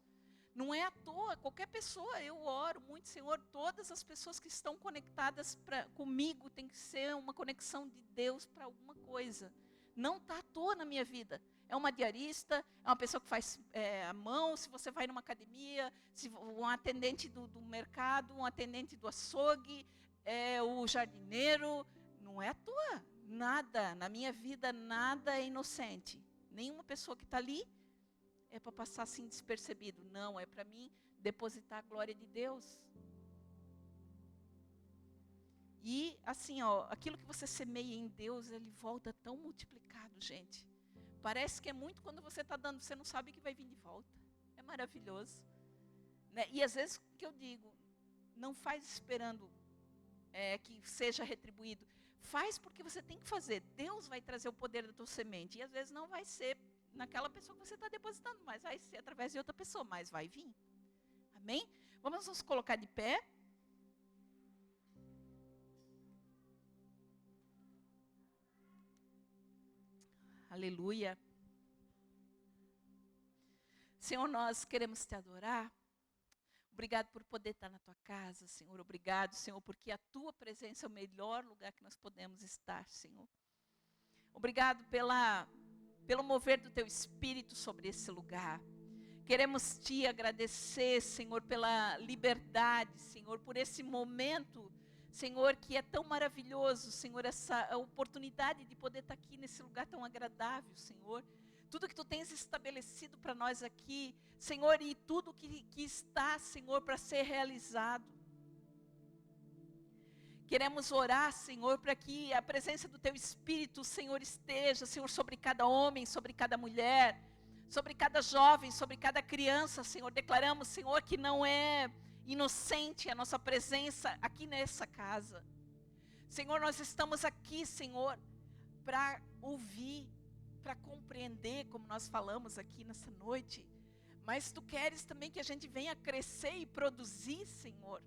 Não é à toa, qualquer pessoa, eu oro muito, Senhor, todas as pessoas que estão conectadas comigo, tem que ser uma conexão de Deus para alguma coisa. Não está à toa na minha vida. É uma diarista, é uma pessoa que faz a mão, se você vai numa academia, um atendente do mercado, um atendente do açougue, o jardineiro. Não é à toa, nada, na minha vida, nada é inocente. Nenhuma pessoa que está ali é para passar assim despercebido. Não, é para mim depositar a glória de Deus. E assim, aquilo que você semeia em Deus, ele volta tão multiplicado, gente. Parece que é muito quando você está dando, você não sabe que vai vir de volta. É maravilhoso. Né? E às vezes, o que eu digo, não faz esperando que seja retribuído. Faz porque você tem que fazer. Deus vai trazer o poder da tua semente. E às vezes não vai ser naquela pessoa que você está depositando, mas vai ser através de outra pessoa, mas vai vir. Amém? Vamos nos colocar de pé. Aleluia. Senhor, nós queremos te adorar. Obrigado por poder estar na tua casa, Senhor. Obrigado, Senhor, porque a tua presença é o melhor lugar que nós podemos estar, Senhor. Obrigado pelo mover do teu Espírito sobre esse lugar. Queremos te agradecer, Senhor, pela liberdade, Senhor, por esse momento, Senhor, que é tão maravilhoso, Senhor, essa oportunidade de poder estar aqui nesse lugar tão agradável, Senhor. Tudo que tu tens estabelecido para nós aqui, Senhor, e tudo que está, Senhor, para ser realizado. Queremos orar, Senhor, para que a presença do teu Espírito, Senhor, esteja, Senhor, sobre cada homem, sobre cada mulher, sobre cada jovem, sobre cada criança, Senhor. Declaramos, Senhor, que não é inocente a nossa presença aqui nessa casa. Senhor, nós estamos aqui, Senhor, para ouvir, para compreender, como nós falamos aqui nessa noite. Mas tu queres também que a gente venha crescer e produzir, Senhor.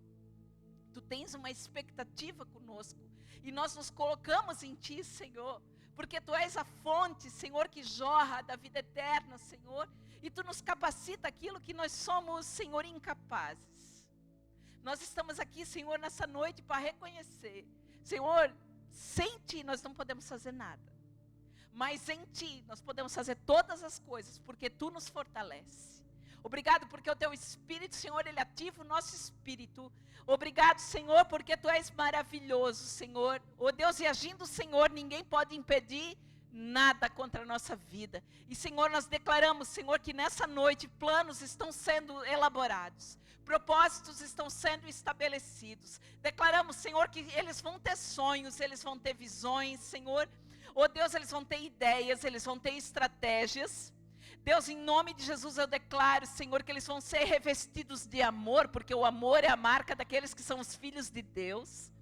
Tu tens uma expectativa conosco. E nós nos colocamos em ti, Senhor. Porque tu és a fonte, Senhor, que jorra da vida eterna, Senhor. E tu nos capacita aquilo que nós somos, Senhor, incapazes. Nós estamos aqui, Senhor, nessa noite para reconhecer. Senhor, sem ti nós não podemos fazer nada. Mas em ti nós podemos fazer todas as coisas, porque tu nos fortalece. Obrigado porque o teu Espírito, Senhor, ele ativa o nosso espírito. Obrigado, Senhor, porque tu és maravilhoso, Senhor. Oh Deus, e agindo, Senhor, ninguém pode impedir nada contra a nossa vida. E, Senhor, nós declaramos, Senhor, que nessa noite planos estão sendo elaborados, propósitos estão sendo estabelecidos. Declaramos, Senhor, que eles vão ter sonhos, eles vão ter visões, Senhor. Oh Deus, eles vão ter ideias, eles vão ter estratégias. Deus, em nome de Jesus, eu declaro, Senhor, que eles vão ser revestidos de amor, porque o amor é a marca daqueles que são os filhos de Deus.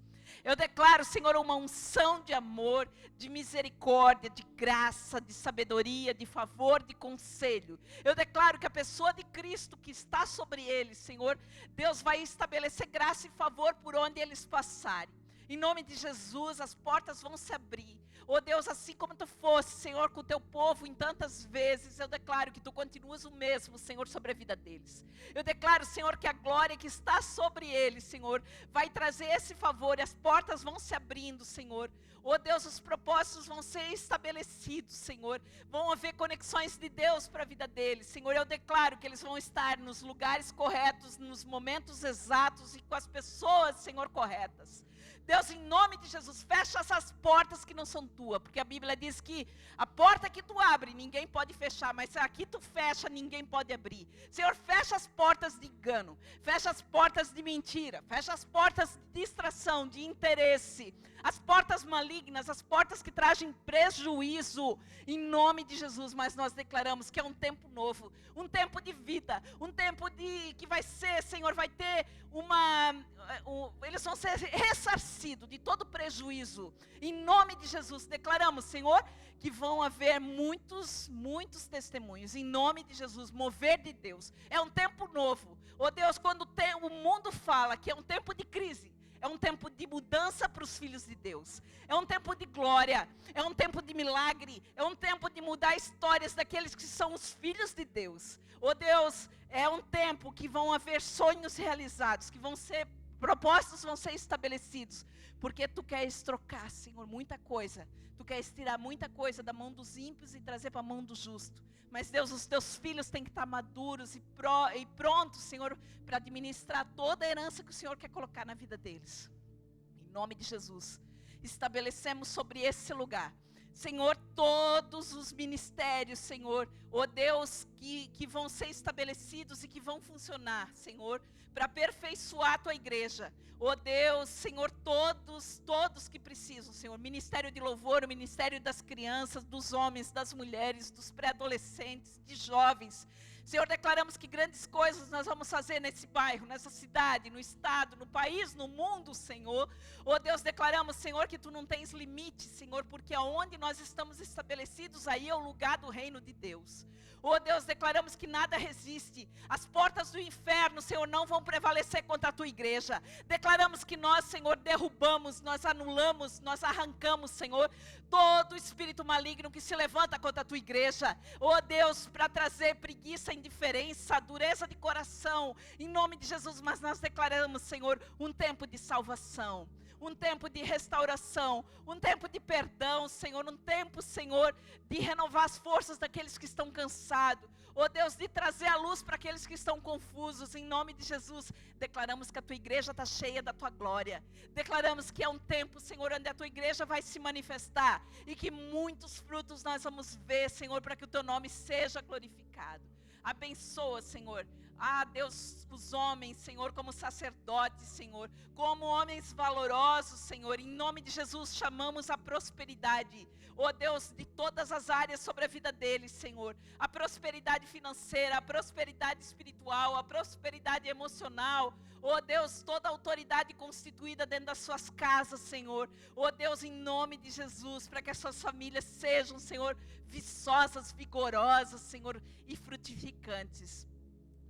Eu declaro, Senhor, uma unção de amor, de misericórdia, de graça, de sabedoria, de favor, de conselho. Eu declaro que a pessoa de Cristo que está sobre eles, Senhor, Deus vai estabelecer graça e favor por onde eles passarem. Em nome de Jesus, as portas vão se abrir. Oh Deus, assim como tu fosse, Senhor, com o teu povo em tantas vezes, eu declaro que tu continuas o mesmo, Senhor, sobre a vida deles. Eu declaro, Senhor, que a glória que está sobre eles, Senhor, vai trazer esse favor e as portas vão se abrindo, Senhor. Oh Deus, os propósitos vão ser estabelecidos, Senhor. Vão haver conexões de Deus para a vida deles, Senhor. Eu declaro que eles vão estar nos lugares corretos, nos momentos exatos e com as pessoas, Senhor, corretas. Deus, em nome de Jesus, fecha essas portas que não são tuas, porque a Bíblia diz que a porta que tu abre, ninguém pode fechar, mas se aqui tu fecha, ninguém pode abrir. Senhor, fecha as portas de engano, fecha as portas de mentira, fecha as portas de distração, de interesse, as portas malignas, as portas que trazem prejuízo, em nome de Jesus. Mas nós declaramos que é um tempo novo, um tempo de vida, um tempo que vai ser, Senhor, vai ter eles vão ser ressarcidos de todo prejuízo, em nome de Jesus. Declaramos, Senhor, que vão haver muitos testemunhos, em nome de Jesus, mover de Deus. É um tempo novo. Oh Deus, quando o mundo fala que é um tempo de crise, é um tempo de mudança para os filhos de Deus. É um tempo de glória. É um tempo de milagre. É um tempo de mudar histórias daqueles que são os filhos de Deus. Oh Deus, é um tempo que vão haver sonhos realizados, que vão ser propósitos, vão ser estabelecidos. Porque tu queres trocar, Senhor, muita coisa. Tu queres tirar muita coisa da mão dos ímpios e trazer para a mão do justo. Mas Deus, os teus filhos têm que estar maduros e prontos, Senhor, para administrar toda a herança que o Senhor quer colocar na vida deles. Em nome de Jesus, estabelecemos sobre esse lugar, Senhor, todos os ministérios, Senhor, ó Deus, que vão ser estabelecidos e que vão funcionar, Senhor, para aperfeiçoar a tua igreja. Ó Deus, Senhor, todos que precisam, Senhor, ministério de louvor, o ministério das crianças, dos homens, das mulheres, dos pré-adolescentes, de jovens. Senhor, declaramos que grandes coisas nós vamos fazer nesse bairro, nessa cidade, no estado, no país, no mundo, Senhor. Oh Deus, declaramos, Senhor, que tu não tens limite, Senhor, porque aonde nós estamos estabelecidos, aí é o lugar do reino de Deus. Oh Deus, declaramos que nada resiste. As portas do inferno, Senhor, não vão prevalecer contra a tua igreja. Declaramos que nós, Senhor, derrubamos, nós anulamos, nós arrancamos, Senhor, todo espírito maligno que se levanta contra a tua igreja. Oh Deus, para trazer preguiça, indiferença, dureza de coração, em nome de Jesus. Mas nós declaramos, Senhor, um tempo de salvação, um tempo de restauração, um tempo de perdão, Senhor, um tempo, Senhor, de renovar as forças daqueles que estão cansados. Oh Deus, de trazer a luz para aqueles que estão confusos, em nome de Jesus. Declaramos que a tua igreja está cheia da tua glória. Declaramos que é um tempo, Senhor, onde a tua igreja vai se manifestar e que muitos frutos nós vamos ver, Senhor, para que o teu nome seja glorificado. Abençoa, Senhor. Ah, Deus, os homens, Senhor, como sacerdotes, Senhor, como homens valorosos, Senhor, em nome de Jesus, chamamos a prosperidade, oh Deus, de todas as áreas sobre a vida deles, Senhor, a prosperidade financeira, a prosperidade espiritual, a prosperidade emocional, oh Deus, toda a autoridade constituída dentro das suas casas, Senhor, oh Deus, em nome de Jesus, para que as suas famílias sejam, Senhor, viçosas, vigorosas, Senhor, e frutificantes.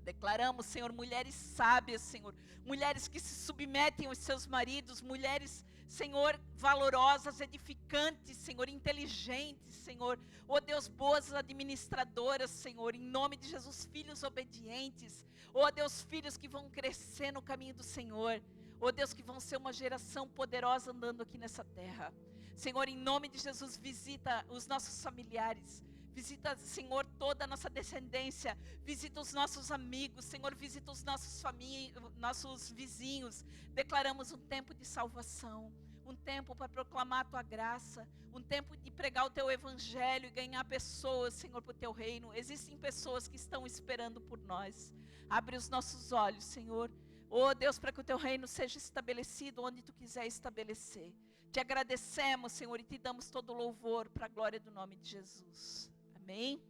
Declaramos, Senhor, mulheres sábias, Senhor, mulheres que se submetem aos seus maridos, mulheres, Senhor, valorosas, edificantes, Senhor, inteligentes, Senhor, oh Deus, boas administradoras, Senhor, em nome de Jesus, filhos obedientes, oh Deus, filhos que vão crescer no caminho do Senhor, oh Deus, que vão ser uma geração poderosa andando aqui nessa terra. Senhor, em nome de Jesus, visita os nossos familiares, visita, Senhor, toda a nossa descendência, visita os nossos amigos, Senhor, visita os nossos vizinhos. Declaramos um tempo de salvação, um tempo para proclamar a tua graça, um tempo de pregar o teu evangelho e ganhar pessoas, Senhor, para o teu reino. Existem pessoas que estão esperando por nós. Abre os nossos olhos, Senhor. Oh Deus, para que o teu reino seja estabelecido onde tu quiser estabelecer. Te agradecemos, Senhor, e te damos todo o louvor para a glória do nome de Jesus. Amém?